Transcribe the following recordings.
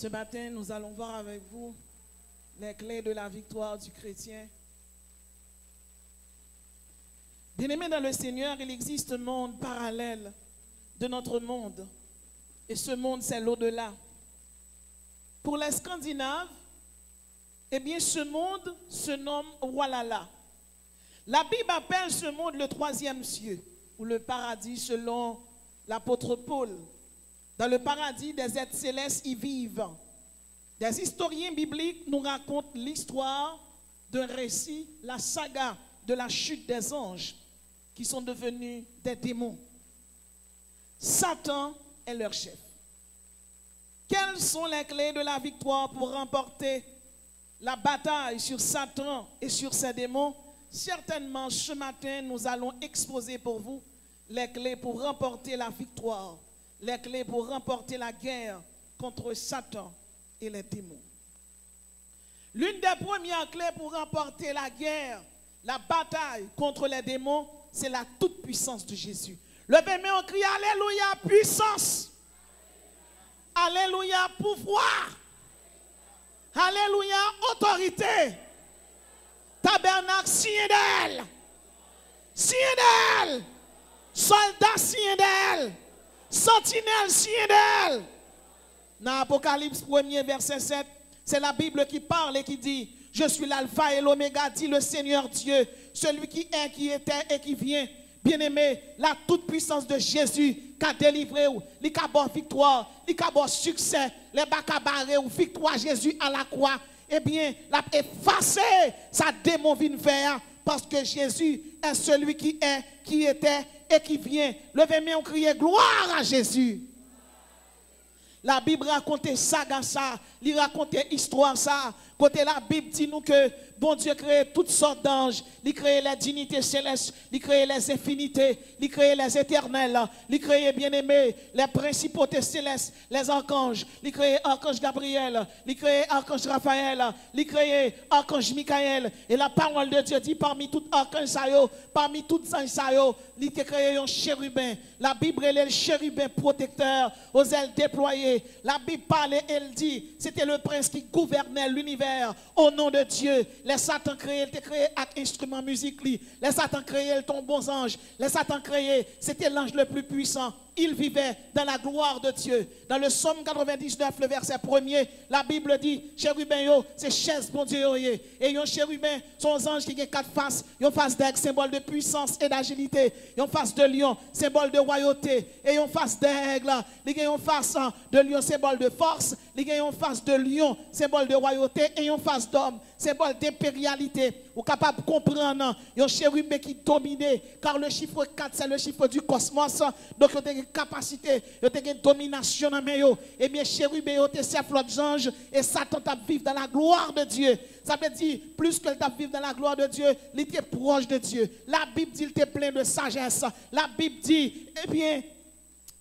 Ce matin, nous allons voir avec vous les clés de la victoire du chrétien. Bien-aimés dans le Seigneur, il existe un monde parallèle de notre monde. Et ce monde, c'est l'au-delà. Pour les Scandinaves, eh bien, ce monde se nomme Walhalla. La Bible appelle ce monde le troisième cieux, ou le paradis selon l'apôtre Paul. Dans le paradis, des êtres célestes y vivent. Des historiens bibliques nous racontent l'histoire d'un récit, la saga de la chute des anges, qui sont devenus des démons. Satan est leur chef. Quelles sont les clés de la victoire pour remporter la bataille sur Satan et sur ses démons? Certainement, ce matin, nous allons exposer pour vous les clés pour remporter la victoire, les clés pour remporter la guerre contre Satan et les démons. L'une des premières clés pour remporter la guerre, la bataille contre les démons, c'est la toute-puissance de Jésus. Levez-moi, on crie Alléluia, puissance. Alléluia, pouvoir. Alléluia, autorité. Tabernacle, signé d'elle. Signé d'elle. Soldat, signé d'elle. Sentinelle, signé d'elle. Dans Apocalypse 1er, verset 7, c'est la Bible qui parle et qui dit: je suis l'alpha et l'oméga, dit le Seigneur Dieu, celui qui est, qui était et qui vient. Bien-aimé, la toute-puissance de Jésus qui a délivré ou, qui a bon victoire, qui a bon succès, les bacabarés ou victoire Jésus à la croix, eh bien, l'a effacé sa démon vient faire parce que Jésus est celui qui est, qui était et qui vient. Levez-moi, on crie gloire à Jésus. La Bible raconte saga ça, il raconte histoire ça. Côté la Bible dit nous que bon Dieu crée toutes sortes d'anges, il crée les dignités célestes, il crée les infinités, il crée les éternels, il crée bien-aimés, les principautés célestes, les archanges, il crée archange Gabriel, il crée archange Raphaël, il crée archange Michael. Et la parole de Dieu dit parmi tout archange ça yo, parmi toutes anges ça yo, il a créé un chérubin. La Bible est le chérubin protecteur aux ailes déployées. La Bible parle et elle dit c'était le prince qui gouvernait l'univers au nom de Dieu. Les Satan créé, il créé avec instrument musique. Les Satan créé, le ton bon ange. Les Satan créé, c'était l'ange le plus puissant. Il vivait dans la gloire de Dieu. Dans le psaume 99, le verset 1er, la Bible dit, chérubin, c'est chaise, bon Dieu. Et un chérubin, son ange qui a 4 faces. Une face d'aigle, symbole de puissance et d'agilité. Une face de lion, symbole de royauté. Et une face d'aigle, il y a une face de lion, symbole de force. Il y a une face de lion, symbole de royauté. Et une face d'homme, symbole d'impérialité. Vous êtes capable de comprendre, un chérubin qui domine, car le chiffre 4, c'est le chiffre du cosmos. Donc, il y a une capacité, il y a une domination dans mes yeux. Et bien, chérubin, il y a l'autre ange, et Satan t'a vivre dans la gloire de Dieu. Ça veut dire, plus que t'a vivre dans la gloire de Dieu, il était proche de Dieu. La Bible dit, il était plein de sagesse. La Bible dit, eh bien,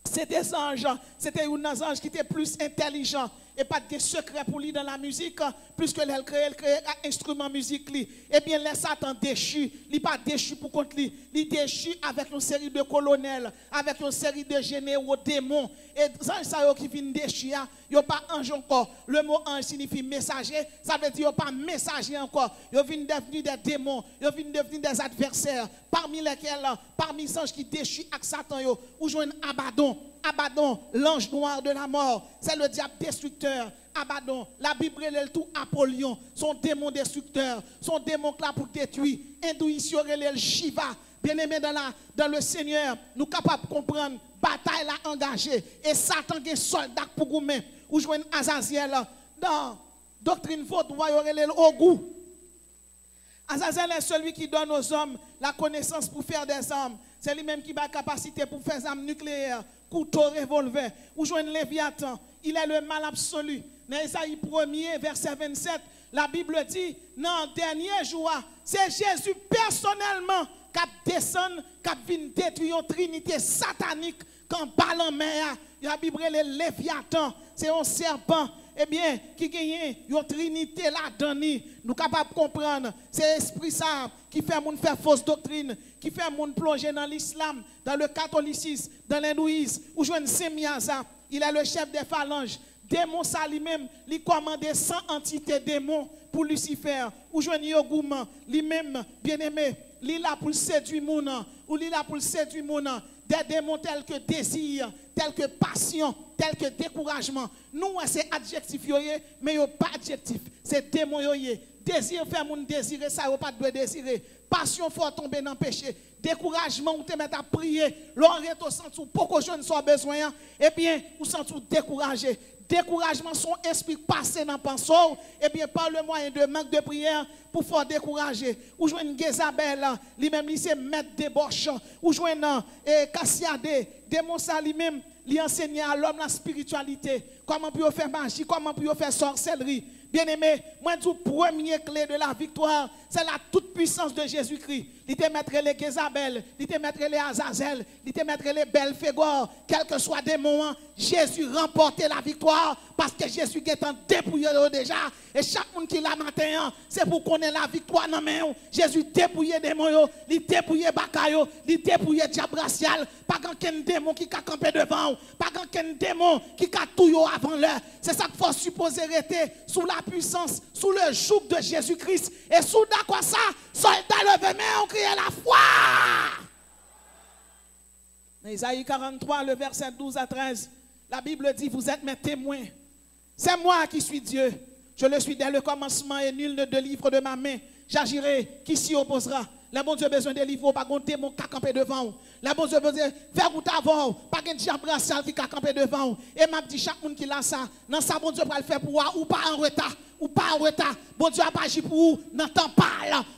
c'était des anges, c'était un ange qui était plus intelligent. Et pas de secret pour lui dans la musique, puisque elle crée un instrument musique. Eh bien, les Satan déchu, il n'est pas déchu pour contre lui, il déchu avec une série de colonels, avec une série de généraux démons. Et les anges qui viennent déchu, il n'y a pas ange encore. Le mot ange signifie messager, ça veut dire qu'il n'y a pas messager encore. Ils viennent devenir des démons, ils viennent devenir des adversaires, parmi lesquels, parmi les anges qui déchu avec Satan, ou joignent Abaddon. Abaddon, l'ange noir de la mort, c'est le diable destructeur. Abaddon, la Bible est le tout Apollyon, son démon destructeur, son démon là pour détruire. Intuition est le Shiva. Bien-aimé dans le Seigneur, nous sommes capables de comprendre, bataille là engagée. Et Satan est soldat pour vous même. Ou joignent Azaziel dans doctrine faute, vous voyez le goût. Azazel est celui qui donne aux hommes la connaissance pour faire des armes. C'est lui-même qui a la capacité pour faire des armes nucléaires, couteau, revolver. Ou joindre Léviathan. Il est le mal absolu. Dans Isaïe 1er, verset 27, la Bible dit, dans le dernier jour, c'est Jésus personnellement qui descend, qui vient détruire une trinité satanique quand parle en mer. La Bible est le Léviathan. C'est un serpent. Eh bien, qui gagne une trinité là-dedans, nous sommes capables de comprendre. C'est l'esprit ça qui fait moun faire fausse doctrine, qui fait moun plonger dans l'islam, dans le catholicisme, dans l'hindouisme, ou joindre Semiaza. Il est le chef des phalanges démon ça lui-même, il commande 100 entités démons pour Lucifer, ou joindre Yogoum, lui-même, bien-aimé, il là pour séduire mon ou il là pour séduire mon des démons tels que désir, tels que passion, tels que découragement. Nous, c'est adjectif, mais yo pas adjectif, c'est démon. Désir fait mon désirer, ça yo pas de désirer. Passion faut tomber dans le péché. Découragement, ou te mettre à prier. L'oreille au sens où beaucoup de jeunes sont besoin. Et bien, ou sens où découragé. Découragement, son esprit passé dans le pensée. Et bien, par le moyen de manque de prière, pour faire décourager. Ou joindre Gézabel, lui-même, il s'est mettre débauche. Ou joindre Cassiadé, démon ça lui-même, lui enseigner à l'homme la spiritualité. Comment peut faire magie, comment peut faire sorcellerie. Bien-aimé, moi, le premier clé de la victoire, c'est la toute puissance de Jésus-Christ. Il te mettre les Gézabel, il te mettre les Azazel, il te mettre les Belphégor, quel que soit des moments, Jésus remportait la victoire parce que Jésus est en dépouillé déjà. Et chaque monde qui l'a matin, c'est pour qu'on ait la victoire dans main. Jésus dépouillé des démons, il dépouillé Bakayo, il dépouillé diable racial. Pas qu'un démon qui a campé devant, pas qu'un démon qui a tout avant l'heure. C'est ça qu'il faut supposer rester sous la puissance, sous le joug de Jésus-Christ. Et sous d'accord ça, soldat levé main, on crie la foi. Dans Isaïe 43, le verset 12 à 13, la Bible dit, vous êtes mes témoins. C'est moi qui suis Dieu. Je le suis dès le commencement et nul ne délivre de ma main. J'agirai, qui s'y opposera? Le bon Dieu a besoin de délivrer, pas de démon qui a campé devant. Le bon Dieu a besoin de faire route avant, pas de diable racial qui a campé devant. Et m'a dit chaque monde qui l'a ça, dans ça, bon Dieu va le faire pour vous, ou pas en retard, ou pas en retard. Bon Dieu a pas agi pour vous, dans temps pas.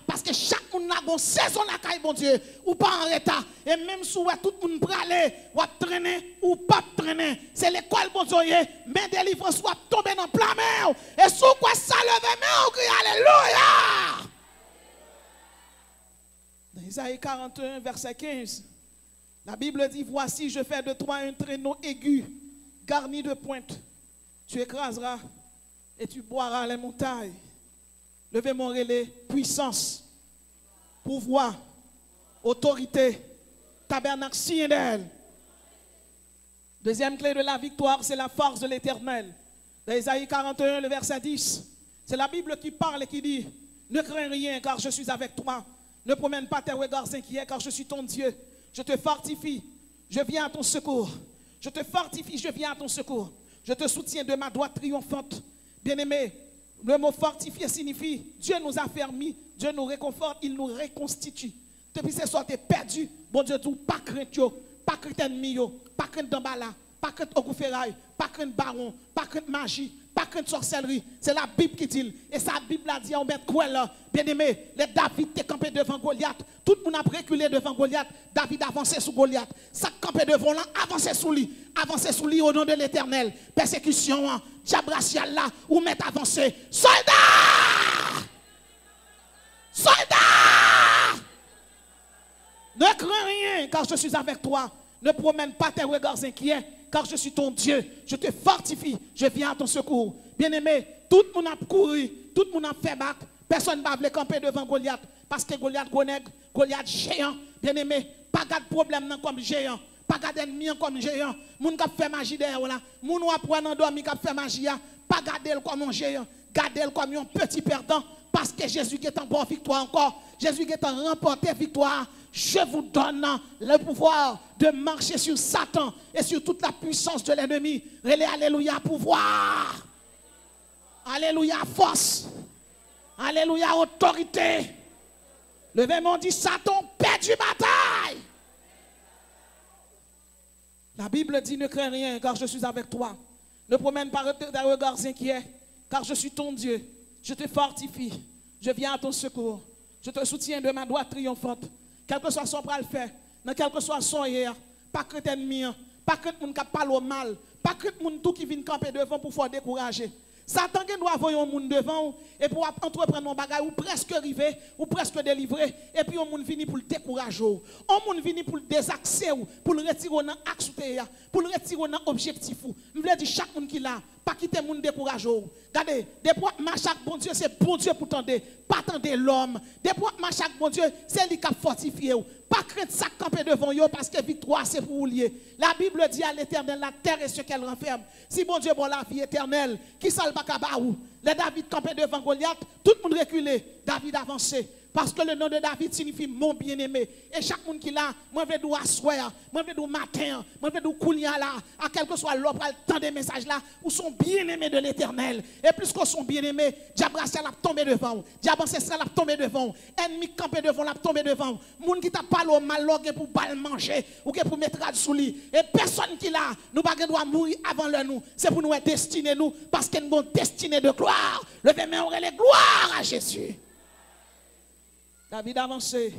Parce que chaque monde a une saison la caille, bon Dieu, ou pas en retard. Et même si tout le monde peut aller, ou traîner, ou pas traîner. C'est l'école, bon Dieu, mais délivrance soit tomber dans plein mer. Et sous quoi ça lever, mais on crie alléluia. Dans Isaïe 41, verset 15, la Bible dit, voici, je fais de toi un traîneau aigu, garni de pointe. Tu écraseras et tu boiras les montagnes. Levez mon relais, puissance, pouvoir, autorité, tabernacle, signe d'elle. Deuxième clé de la victoire, c'est la force de l'Éternel. Dans Isaïe 41, le verset 10, c'est la Bible qui parle et qui dit, ne crains rien car je suis avec toi. Ne promène pas tes regards inquiets car je suis ton Dieu. Je te fortifie, je viens à ton secours. Je te fortifie, je viens à ton secours. Je te soutiens de ma droite triomphante. Bien-aimé, le mot fortifier signifie Dieu nous a fermis, Dieu nous réconforte, il nous reconstitue. Depuis ce soir, tu es perdu. Bon Dieu, dit pas crainte, pas crainte ennemi, pas crainte d'emballa, pas crainte au ferraille, pas crainte baron, pas crainte magie. Pas qu'une sorcellerie, c'est la Bible qui dit. Et sa Bible a dit, on met quoi là? Bien aimé, les David étaient campé devant Goliath. Tout le monde a reculé devant Goliath. David avançait sous Goliath. Ça campé devant là, avancez sous lui. Avancez sous lui au nom de l'Éternel. Persécution, diable racial là, ou mettre avancer. Soldats! Soldats! Ne crains rien, car je suis avec toi. Ne promène pas tes regards inquiets. Car je suis ton Dieu, je te fortifie, je viens à ton secours. Bien-aimé, tout le monde a couru, tout le monde a fait bac. Personne ne va vouloir camper devant Goliath. Parce que Goliath, Goliath géant. Bien-aimé, pas de problème comme géant. Pas d'ennemi comme géant. Moun qui fait magie derrière là. Moun qui apprend à dormir qui fait magie. Pas garder comme un géant. Garder comme un petit perdant. Parce que Jésus est en bonne victoire encore. Jésus est en remporté victoire. Je vous donne le pouvoir de marcher sur Satan et sur toute la puissance de l'ennemi. Relais, alléluia, pouvoir. Alléluia, force. Alléluia, autorité. Levez-moi, dit Satan, perdu bataille. La Bible dit, ne crains rien, car je suis avec toi. Ne promène pas des regards inquiets, car je suis ton Dieu. Je te fortifie. Je viens à ton secours. Je te soutiens de ma droite triomphante. Quel que soit son bras le fait, dans quel que soit son hier, pas que ennemi, pas que moun qui parle au mal, pas que moun tout qui vient camper devant pour faire décourager. Satan qui doit avoir un monde devant et pour entreprendre un bagage ou presque arriver ou presque délivrer et puis on monde vini pour le décourager. On monde vini pour le désaxer pour le retirer dans axe pour le retirer dans objectif. Je veux dire chaque monde qui là pas quitter monde décourager. Regardez, des fois chaque bon Dieu c'est bon Dieu pour tendre, pas tendre l'homme. Des fois chaque bon Dieu c'est lui qui a fortifié. Pas craindre ça camper devant eux parce que victoire c'est pour vous lier. La Bible dit à l'Éternel, la terre est ce qu'elle renferme. Si bon Dieu bon la vie éternelle, qui ça le bacabaou? Les David campé devant Goliath, tout le monde reculé, David avancé. Parce que le nom de David signifie mon bien-aimé. Et chaque monde qui l'a, moi je vais dire asseoir, moi je vais dire matin, moi je vais dire kounia là, à quel que soit l'ordre, le temps des messages là, où sont bien-aimés de l'Éternel. Et plus qu'on sont bien-aimés, diable l'a tombé devant, diable ancestral l'a tombé devant, ennemi campé devant l'a tombé devant, monde qui t'a parlé au mal pour balle manger, ou pour mettre sous lit. Et personne qui l'a, nous pas doit mourir avant le nous. C'est pour nous être destinés nous, parce que nous avons destinée de gloire. Levez main, on les gloire à Jésus. David avancé.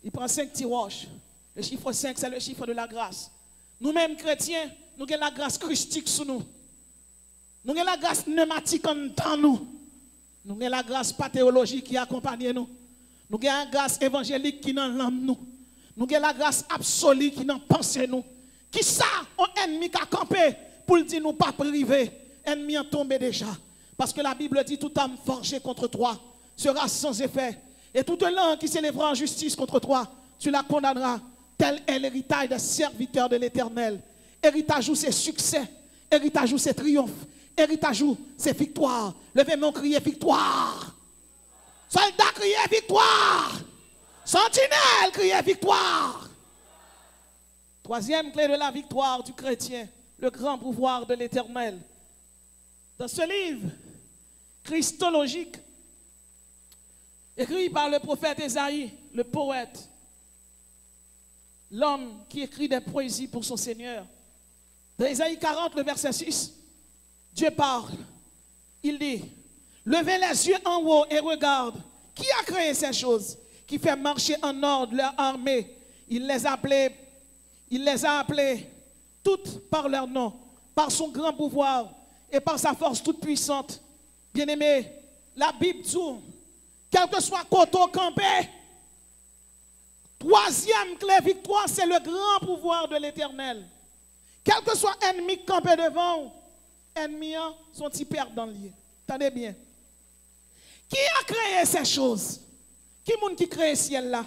Il prend 5 petits roches. Le chiffre 5, c'est le chiffre de la grâce. Nous-mêmes, chrétiens, nous avons la grâce christique sur nous. Nous avons la grâce pneumatique en temps nous. Nous avons la grâce pathéologique qui accompagne nous. Nous avons la grâce évangélique qui dans l'âme nous. Nous avons la grâce absolue qui dans pensée nous. Qui ça, un ennemi qui a campé pour le dire nous pas privé. Ennemi en tombé déjà. Parce que la Bible dit toute âme forgée contre toi sera sans effet. Et toute langue qui s'élèvera en justice contre toi, tu la condamneras. Tel est l'héritage des serviteurs de l'Éternel. Héritage où c'est succès. Héritage où c'est triomphe. Héritage où c'est victoire. Levez-moi, criez victoire. Soldats, criez victoire. Sentinelle, criez victoire. Troisième clé de la victoire du chrétien, le grand pouvoir de l'Éternel. Dans ce livre christologique, écrit par le prophète Ésaïe, le poète, l'homme qui écrit des poésies pour son Seigneur. Dans Ésaïe 40, le verset 6, Dieu parle. Il dit, levez les yeux en haut et regarde. Qui a créé ces choses? Qui fait marcher en ordre leur armée? Il les a appelées toutes par leur nom, par son grand pouvoir et par sa force toute puissante. Bien-aimé, la Bible dit, quel que soit Koto campé, troisième clé victoire, c'est le grand pouvoir de l'Éternel. Quel que soit ennemi campé devant, ennemis sont y perdus dans le lieu. Attendez bien. Qui a créé ces choses? Qui est-ce qui crée le ciel là?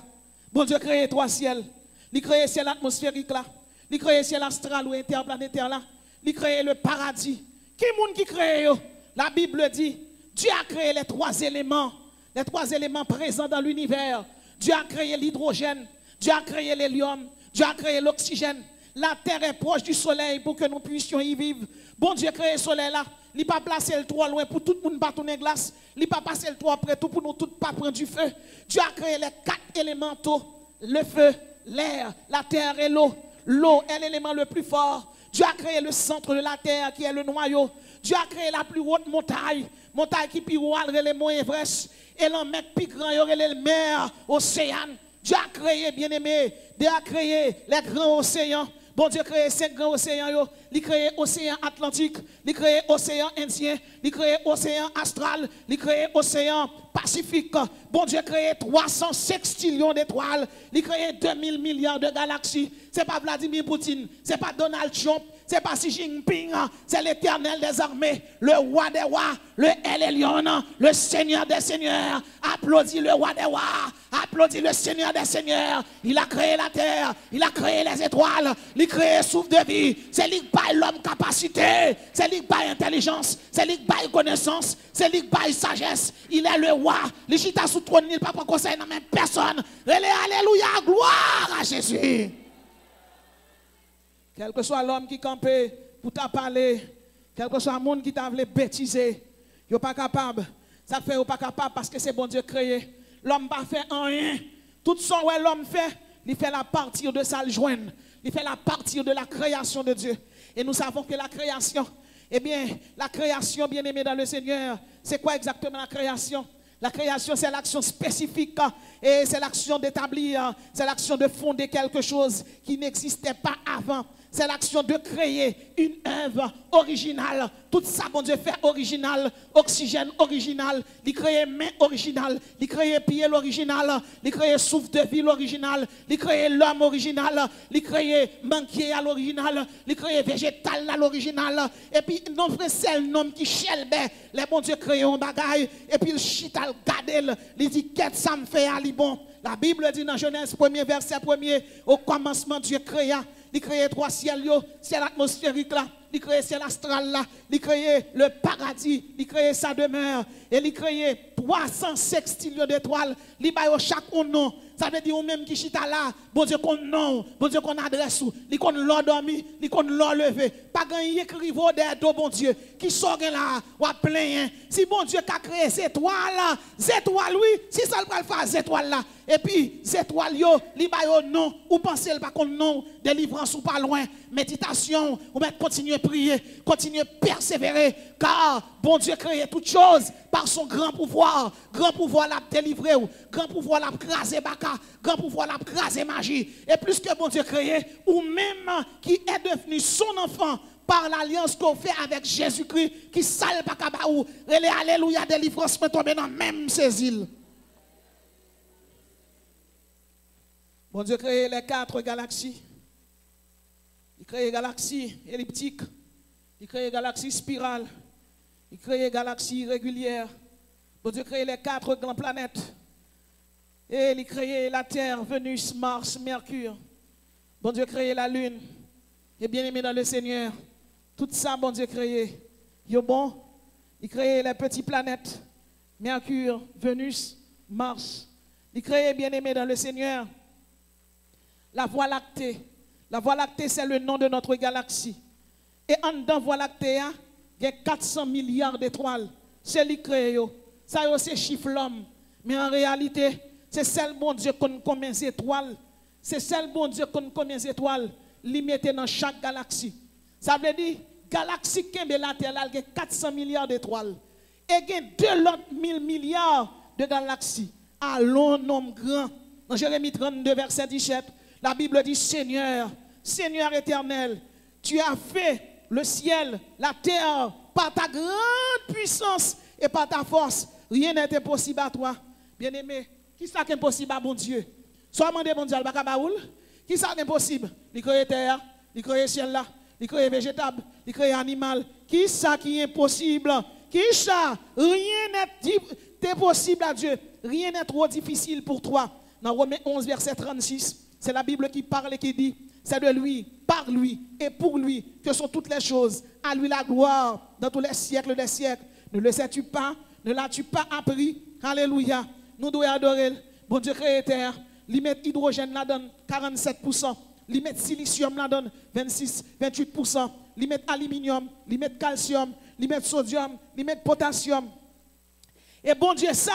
Bon Dieu a créé trois ciels. Il a créé le ciel atmosphérique là. Il a créé le ciel astral ou interplanétaire là. Il a créé le paradis. Qui est-ce qui crée? La Bible dit, Dieu a créé les trois éléments présents dans l'univers. Dieu a créé l'hydrogène, Dieu a créé l'hélium, Dieu a créé l'oxygène. La terre est proche du soleil pour que nous puissions y vivre. Bon Dieu a créé le soleil là. Il n'a pas placé le toit loin pour tout le monde pas tourner glace. Il n'a pas passé le toit près tout pour nous tous pas prendre du feu. Dieu a créé les 4 élémentaux. Le feu, l'air, la terre et l'eau. L'eau est l'élément le plus fort. Dieu a créé le centre de la terre qui est le noyau. Dieu a créé la plus haute montagne. Montagne qui puis les monts Everest. Et l'en met plus grand, il y aurait les mers, océans. Dieu a créé, bien-aimé, Dieu a créé les grands océans. Bon Dieu a créé 5 grands océans. Il a créé l'océan Atlantique, il a créé l'océan Indien, il a créé l'océan Astral, il a créé l'océan Pacifique. Bon Dieu a créé 300 sextillions d'étoiles, il a créé 2000 milliards de galaxies. Ce n'est pas Vladimir Poutine, ce n'est pas Donald Trump, ce n'est pas Xi Jinping, c'est l'Éternel des armées, le roi des rois, le El Elyon, le Seigneur des seigneurs. Applaudis le roi des rois, applaudis le Seigneur des seigneurs. Il a créé la terre, il a créé les étoiles, il a créé le souffle de vie. C'est lui qui baille l'homme capacité, c'est lui qui baille intelligence, c'est lui qui baille connaissance, c'est lui qui baille sagesse. Il est le roi, il chita sous trône, il ne peut pas conseiller dans même personne. Alléluia, gloire à Jésus. Quel que soit l'homme qui campait pour t'a parler, quel que soit le monde qui t'a voulu bêtiser, il n'est pas capable. Ça fait qu'il pas capable parce que c'est bon Dieu créé. L'homme n'a pas fait rien. Tout ce que l'homme fait, il fait la partie de sa joindre. Il fait la partie de la création de Dieu. Et nous savons que la création, eh bien, la création, bien aimée dans le Seigneur, c'est quoi exactement la création? La création, c'est l'action spécifique et c'est l'action d'établir, c'est l'action de fonder quelque chose qui n'existait pas avant. C'est l'action de créer une œuvre originale. Tout ça, bon Dieu, fait original. Oxygène original. Il crée main originale. Il crée pied l'original. Il crée souffle de vie l'original. Il crée l'homme original. Il crée manquier à l'original. Il crée végétal à l'original. Et puis, non, frère, c'est le nom qui chelbe. Les bon Dieu créent un bagaille. Et puis, il chita le gadel. Il dit, qu'est-ce que ça me fait à bon? La Bible dit dans Genèse 1er, verset 1er, au commencement Dieu créa. Il créait 3 ciels, ciel atmosphérique là, il créait ciel astral là, il créait le paradis, il créait sa demeure, et il créait 300 sextillions d'étoiles, il baille chaque nom. Ça veut dire même qui chita là, bon Dieu qu'on nom, bon Dieu qu'on adresse ou, il qu'on l'endormi, il qu'on l'enlevé. Pas gagner écrivaux d'aide bon Dieu qui sort là ou à plein. Si bon Dieu a créé ces étoiles là, ces étoiles oui, si ça le faire ces étoiles là. Et puis ces étoiles yo, li ba yo non, ou pensez pas qu'on non, délivrance ou pas loin, méditation, ou mettre continuer prier, continuer persévérer car bon Dieu créé toutes choses par son grand pouvoir l'a délivré, grand pouvoir l'a crasé baka, grand pouvoir l'a crasé magie. Et plus que bon Dieu créé, ou même qui est devenu son enfant par l'alliance qu'on fait avec Jésus-Christ, qui sale baka baou, relé alléluia, délivrance peut tomber dans même ces îles. Bon Dieu créé les 4 galaxies. Il crée galaxies elliptiques, il crée galaxies spirales, il crée galaxies régulières. Bon Dieu crée les 4 grandes planètes. Et il crée la Terre, Vénus, Mars, Mercure. Bon Dieu crée la Lune. Et bien aimé dans le Seigneur, tout ça, bon Dieu créé. Il est bon. Il crée les petites planètes, Mercure, Vénus, Mars. Il crée bien aimé dans le Seigneur la Voie lactée. La Voie lactée, c'est le nom de notre galaxie. Et en dedans Voie lactée, il y a 400 milliards d'étoiles. C'est lui créé. Ça, c'est chiffre l'homme. Mais en réalité, c'est celle bon Dieu qu'on combien d'étoiles. C'est celle bon Dieu qu'on combien d'étoiles. Limité dans chaque galaxie. Ça veut dire, galaxie qui est la Terre, il y a 400 milliards d'étoiles. Et il y a 2 milliards de galaxies. À long nombre grand. Dans Jérémie 32, verset 17. La Bible dit, Seigneur, Seigneur éternel, tu as fait le ciel, la terre, par ta grande puissance et par ta force. Rien n'est impossible à toi. Bien-aimé, qui est impossible à bon Dieu? Soit demandé bon Dieu, qui est impossible? Il crée terre, il crée ciel là, il crée végétable, il crée animal. Qui est qui est impossible? Qui est rien n'est impossible à Dieu. Rien n'est trop difficile pour toi. Dans Romains 11, verset 36. C'est la Bible qui parle et qui dit, c'est de lui, par lui et pour lui que sont toutes les choses. À lui la gloire dans tous les siècles des siècles. Ne le sais-tu pas? Ne l'as-tu pas appris? Alléluia. Nous devons adorer. Bon Dieu créé terre. Lui met hydrogène la donne 47%. Lui met silicium la donne 28%. Lui met aluminium. Lui met calcium. Lui met sodium. Lui met potassium. Et bon Dieu ça,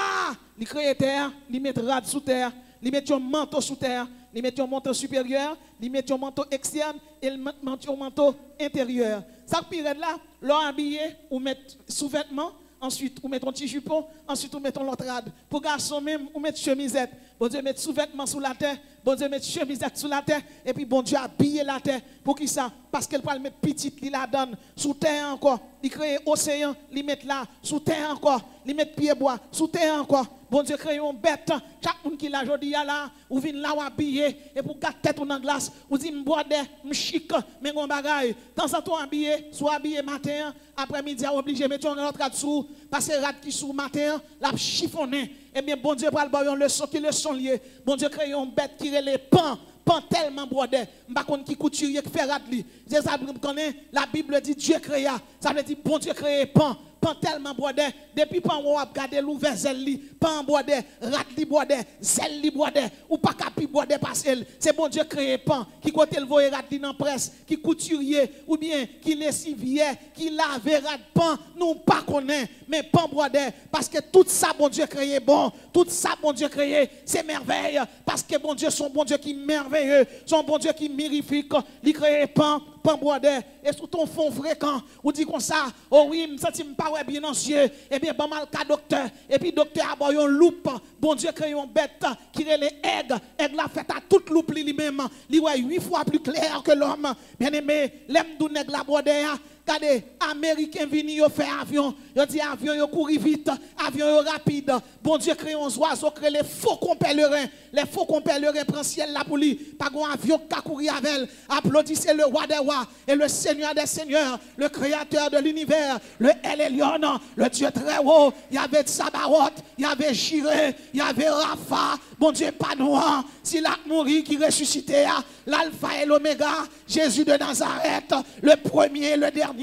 il crée terre. Lui met rad sous terre. Lui met un manteau sous terre. Ils mettent un manteau supérieur, ils mettent un manteau externe et ils mettent un manteau intérieur. Ça pire là, l'on habillé ou mettre sous-vêtements, ensuite ou mettre un petit jupon, ensuite ou mettre l'autre rade. Pour garçon même, ou mettre chemisette. Bon Dieu mettre sous-vêtements sous la terre, bon Dieu mettre chemisette sous la terre et puis bon Dieu habiller la terre. Pour qui ça? Parce qu'elle peut mettre petite, il la donne sous terre encore. Il crée océan, il met là sous terre encore. Il met pied bois sous terre encore. Bon Dieu crée une bête. Chaque monde qui l'a jodi là, ou vient là ou habillé et pour garder tête dans glace, ou dit m'boide, m'chic, mais on bagaille. Tant ça toi habillé, soit habillé matin, après-midi obligé mettre un autre rad sous parce que rad qui sous matin, la chiffonné. Eh bien bon Dieu parle une leçon qui leçon lié. Bon Dieu crée une bête qui est les pans. Pan tellement brodé, m'pa konn qui couturier qui fait rad li. C'est ça me connaît, la Bible dit Dieu créa. Ça veut dire bon Dieu créé pan tellement brodé, depuis pan on a regarder l'ouvert zèle li, pan brodé, rad li brodé, zèle li brodé ou pas capi brodé parce que c'est bon Dieu créé pan qui côté le voyer rad li dans presse, qui couturier ou bien qui lessivier, qui lave rad pan, nous pas connaît, mais pan brodé parce que tout ça bon Dieu créé bon, tout ça bon Dieu créé, c'est merveille parce que bon Dieu son bon Dieu qui merveilleux, son bon Dieu qui mirifique, il crée pan brodé et sous ton fond fréquent ou dit comme ça, oh oui, me senti pas ouais bien ancien, et bien pas mal ka docteur et puis docteur a boy une loupe, bon Dieu crée une bête qui est les aigle la fait à toute loupe lui-même, lui ouais 8 fois plus clair que l'homme. Bien aimé, l'aime dou nèg la brodé Regardez, Américains viennent, ils font avion. Ils disent avion, ils courent vite, avion rapide. Bon Dieu crée un oiseau, crée les faucons pèlerins. Les faucons pèlerins prennent ciel là pour lui. Pas un avion qui a couru avec elle. Applaudissez le roi des rois et le seigneur des seigneurs, le créateur de l'univers, le El Elyon, le Dieu très haut. Il y avait Sabaoth, il y avait Jireh, il y avait Rapha. Bon Dieu, pas noir. Si l'a mouru qui ressuscitait, l'alpha et l'oméga, Jésus de Nazareth, le premier, le dernier,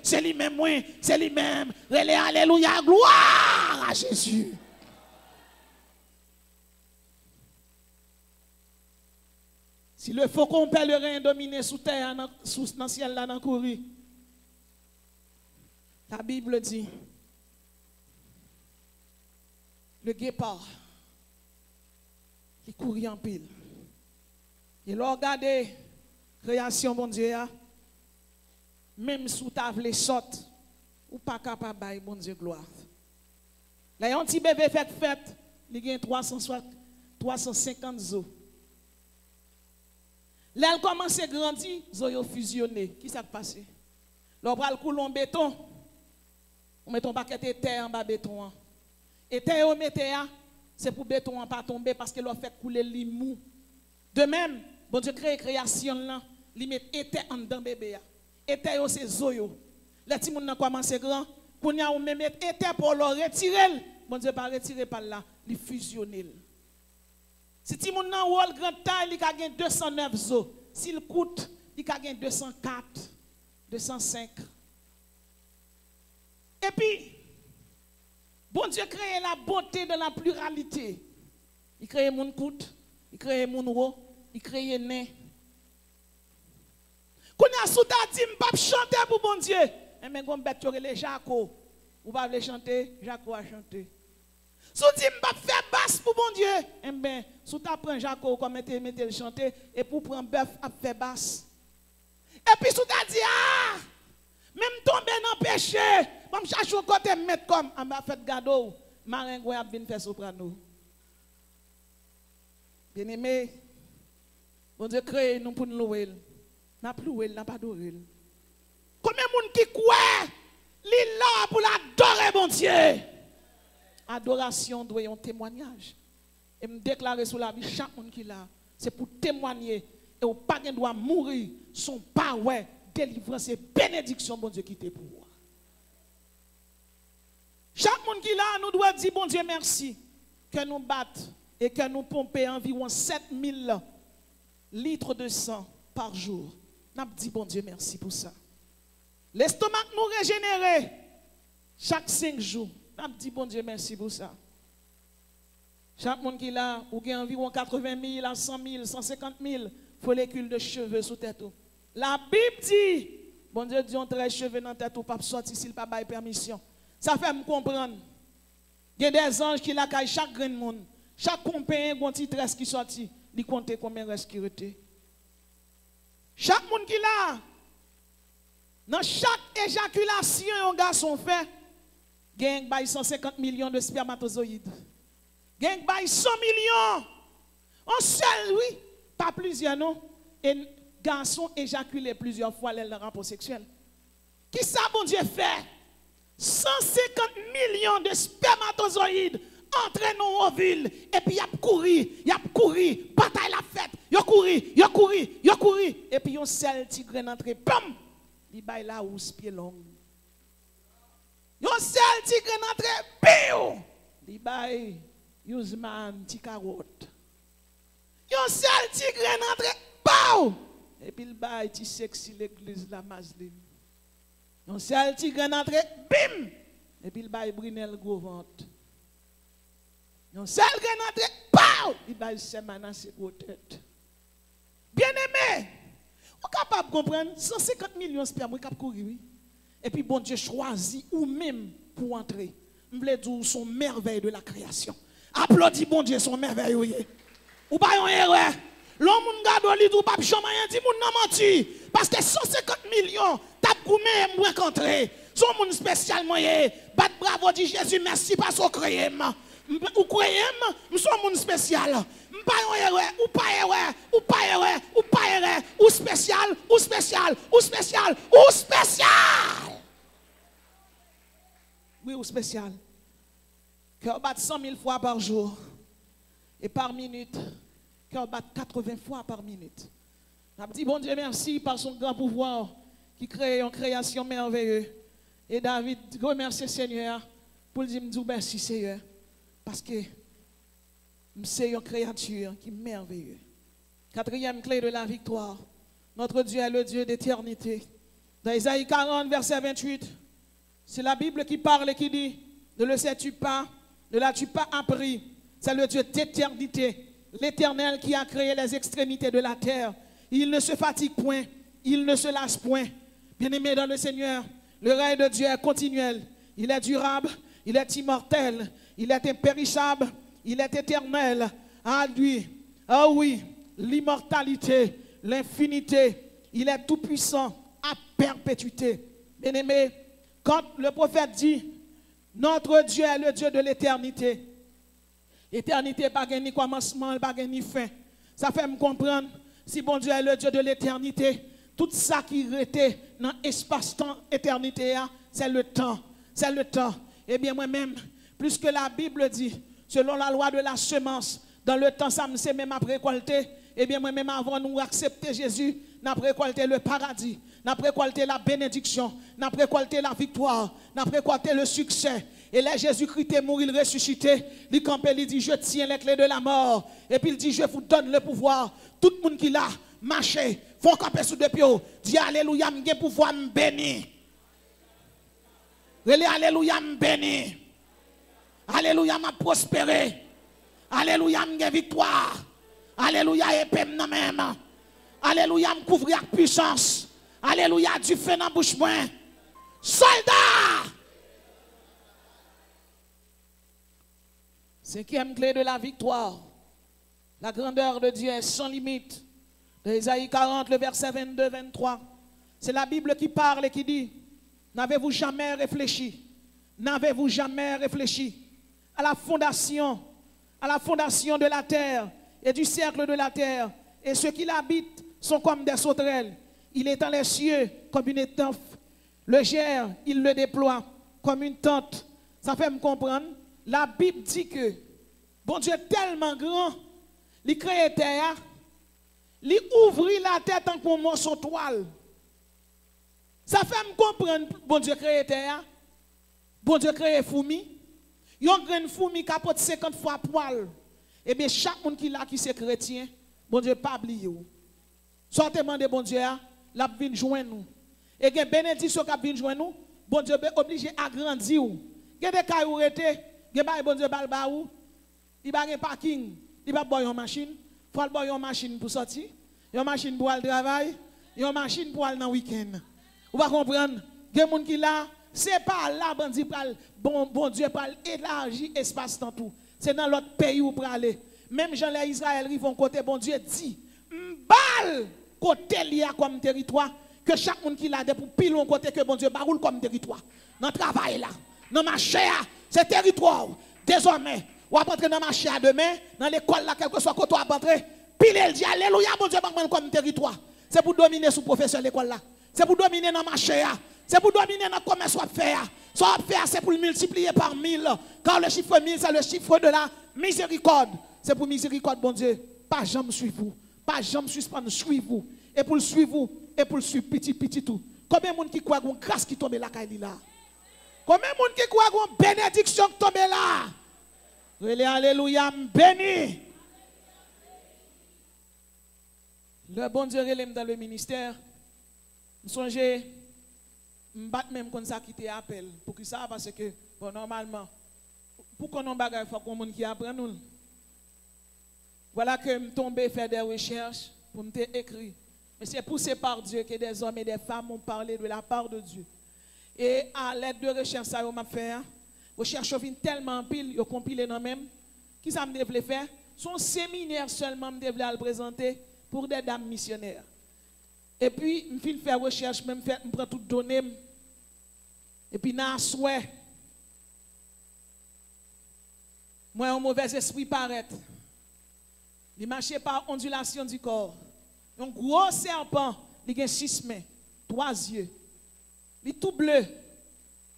c'est lui-même, oui, c'est lui-même. Alléluia, gloire à Jésus. Si le faucon pèlerin dominé sous terre, sous le ciel, là, dans le courir, la Bible dit, le guépard qui courit en pile. Et là, regardez, création, bon Dieu, même sous ta vle sorte, ou pas capable de bon Dieu gloire. Là, un petit bébé fait fête, il a 350 zo. Là, elle commence à grandir, zo yo fusionné. Qui s'est passé? Là, on prend le coulon béton, on met un paquet de terre en bas béton. Et terre on met c'est pour béton pas tomber parce que l'on fait couler limou. De même, bon Dieu crée création là, il met terre en dedans bébé. Et terre c'est zoyo. Les petits moun nan commence grand, qu'on y a on met terre pour le retirer. Bon Dieu pas retirer par là, il fusionner. Si ti moun nan wol grand taille, il a gagné 209 zo. S'il coûte, il a gagné 204, 205. Et puis bon Dieu crée la beauté de la pluralité. Il crée mon coute, il crée mon ro, il crée nain. Quand on a sous ta dit, m'pas chanter pour bon Dieu. Mais quand bête les Jaco, ou pas le chanter, Jaco a chanté. Sous dit m'pas faire basse pour bon Dieu. Eh bien, sous ta prend Jaco comme mettez le chanter et pour prendre bœuf à faire basse. Et puis sous ta dit même tomber dans le péché, je cherche un côté mettre comme, on va faire gado, maringouin a bien faire soprano. Bien aimé, bon Dieu crée nous pour nous louer. N'a plus louer, n'a pas adoré. Combien de monde qui croit, il là pour l'adorer, bon Dieu. Adoration doit être un témoignage. Et me déclarer sur la vie, chaque monde qui là, c'est pour témoigner. Et au pas doit mourir, son pas ouais. Délivrance et bénédiction, bon Dieu, qui t'est pour moi. Chaque monde qui là, nous doit dire, bon Dieu, merci, que nous battons et que nous pompons environ 7000 litres de sang par jour. Nous dit, bon Dieu, merci pour ça. L'estomac nous régénérer chaque 5 jours. Nous dit, bon Dieu, merci pour ça. Chaque monde qui là, ou qui a environ 80 000 à 100 000, 150 000 follicules de cheveux sous tête. La Bible dit, bon Dieu dit on traite cheveux dans la tête ou pas sortir s'il pas bail permission. Ça fait me comprendre. Il y a des anges qui la caillent chaque grain de monde. Chaque compagnie a un petit tresse qui sorti, il compte combien reste qui rete. Chaque monde qui là, dans chaque éjaculation un garçon fait, gagne 150 millions de spermatozoïdes. Gagne 100 millions. On seul, oui, pas plusieurs non. Et garçon éjaculé plusieurs fois le rapport sexuel. Qui ça, bon Dieu, fait? 150 millions de spermatozoïdes entrent dans l'ovule. Et puis, il a couru, bataille la fête. Il a couru. Et puis, il y a un seul tigre entré. Pam! Il baille là où pied long. Il y a un seul tigre entré. Piou! Il baille, use man, ti carotte. Il y a un seul tigre entré. Pow! Et puis il baille, tu sexy l'église la masline. On seul tigre entré, bim! Et puis il baille Brunel gros ventre. On seul entré, pow! Il baille semana ses gros têtes. Bien aimé, on est capable de comprendre 150 millions de sperme qui courir. Et puis bon Dieu choisit ou même pour entrer. Je veux dire son merveille de la création. Applaudis bon Dieu son merveille. Ou pas une erreur. L'homme garde li tout pas jamais rien dit moun nan menti parce que 150 millions t'a goumé moi rencontrer son monde spécial moyen bat bravo dit Jésus merci parce que créé Ou croyez, je suis un monde spécial. Ou pas ou spécial, ou spécial, ou spécial, ou spécial. Oui, ou spécial. Cœur bat 100 000 fois par jour. Et par minute, cœur bat 80 fois par minute. On dit, bon Dieu, merci par son grand pouvoir qui crée une création merveilleuse. Et David remercie le Seigneur pour lui dire, merci Seigneur. Parce que c'est une créature qui est merveilleuse. Quatrième clé de la victoire. Notre Dieu est le Dieu d'éternité. Dans Isaïe 40, verset 28, c'est la Bible qui parle et qui dit, ne le sais-tu pas, ne l'as-tu pas appris? C'est le Dieu d'éternité, l'Éternel qui a créé les extrémités de la terre. Il ne se fatigue point, il ne se lasse point. Bien-aimé dans le Seigneur, le règne de Dieu est continuel. Il est durable, il est immortel, il est impérissable, il est éternel. À lui, ah oui, l'immortalité, l'infinité, il est tout puissant à perpétuité. Bien-aimé, quand le prophète dit, notre Dieu est le Dieu de l'éternité. Éternité, pas ni commencement, pas ni fin. Ça fait me comprendre, si bon Dieu est le Dieu de l'éternité, tout ça qui était dans l'espace-temps, éternité, c'est le temps. C'est le temps. Eh bien, moi-même, plus que la Bible dit, selon la loi de la semence, dans le temps, ça me sait même après récolter. Eh bien, moi-même, avant nous accepter Jésus, nous avons récolté le paradis, nous avons récolté la bénédiction, nous avons récolté la victoire, nous avons récolté le succès. Et là, Jésus-Christ est mort, il ressuscité. Il campé, il dit, je tiens les clés de la mort. Et puis il dit, je vous donne le pouvoir. Tout le monde qui l'a marché, faut camper sous deux pieds. Dis alléluia, j'ai pouvoir me bénir. Alléluia, me bénir. Alléluia, m'a prospéré. Alléluia, j'ai victoire. Alléluia, épée même. Alléluia, me couvrir avec puissance. Alléluia, du feu dans la bouche. Soldat! Cinquième clé de la victoire. La grandeur de Dieu est sans limite. De Isaïe 40, le verset 22-23. C'est la Bible qui parle et qui dit, n'avez-vous jamais réfléchi? N'avez-vous jamais réfléchi à la fondation de la terre et du cercle de la terre, et ceux qui l'habitent sont comme des sauterelles. Il étend les cieux comme une étoffe. Le gère, il le déploie comme une tente. Ça fait me comprendre. La Bible dit que bon Dieu est tellement grand, il crée terre, il ouvre la tête en comme un morceau de toile. Ça fait me comprendre, bon Dieu crée terre, bon Dieu crée fourmi. Il y a une grande fourmi qui apporte 50 fois poil. Et bien chaque monde qui là qui c'est chrétien, bon Dieu pas oublié. Soit demandé bon Dieu, la vient joindre nous. Et il y a une bénédiction qui vient joindre nous, bon Dieu est obligé à grandir. Il y a des cas où il bon Dieu balba ou il va un parking, il va boire une machine, il faut boire une machine pour sortir, une machine pour aller travail, une machine pour aller dans le week-end. Vous va comprendre, il y a des gens qui là, c'est pas là bandit bon Dieu pour élargir l'espace dans tout. C'est dans l'autre pays où pour aller. Même gens les Israël ils vont côté bon Dieu dit, m'bal côté lié comme territoire que chaque monde qui là pour pile un côté que bon Dieu baroule comme territoire. Dans travail là, dans marché c'est territoire. Désormais, on va entrer dans le marché demain, dans l'école là, quel que soit côté on va entrer, pile il dit alléluia, bon Dieu, comme territoire. C'est pour dominer sous professeur l'école là. C'est pour dominer dans le marché. C'est pour dominer dans le commerce soit faire. Soit faire, c'est pour le multiplier par 1000. Car le chiffre 1000, c'est le chiffre de la miséricorde. C'est pour miséricorde, bon Dieu. Pas jamais suivre vous. Pas jamais suspendre, suivre vous. Et pour le suivre vous, et pour le suivre petit tout. Combien de monde qui croit qu'on grâce qui tombe là, là? Combien de monde qui croit qu'on bénédiction qui tombe là? Alléluia, béni. Le bon Dieu relève dans le ministère. Je songe, je bat même comme ça qui t'appelle. Pour que ça, parce que, bon, normalement, pour qu'on ait un bagage, il faut qu'on ait qui apprend nous. Voilà que je tombe faire des recherches pour me écrire. Mais c'est poussé par Dieu que des hommes et des femmes ont parlé de la part de Dieu. Et à l'aide de recherche, ça m'a fait. Recherche tellement pile, ils ont compilé dans même. Qui ça me devait faire? Son séminaire seulement me devait le présenter pour des dames missionnaires. Et puis, je fais faire recherche, je prends toutes les données. Et puis, dans souhait. Moi, un mauvais esprit paraît. Il marche par ondulation du corps. Un gros serpent, il a 6 mains, 3 yeux. Il est tout bleu.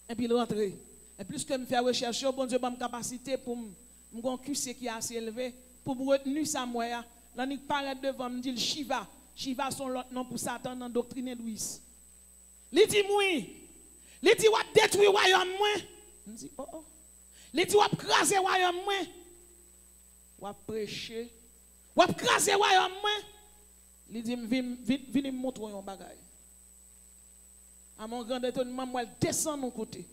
Et puis il rentre. Et plus que me faire recherche, bon Dieu, ma capacité pour me QC qui est assez élevé, pour me retenir ça, moi. Là, il paraît devant, me dit Shiva. Shiva son l'autre nom pour Satan dans la doctrine de Louis. Il dit, oui. Il dit, on détruit le royaume, moi. Je dis, oh oh. Il dit, on craser le royaume, moi. On prêcher. On craser le royaume, moi. Il dit, viens me montrer un bagage. À mon grand étonnement, moi, je descends de mon côté.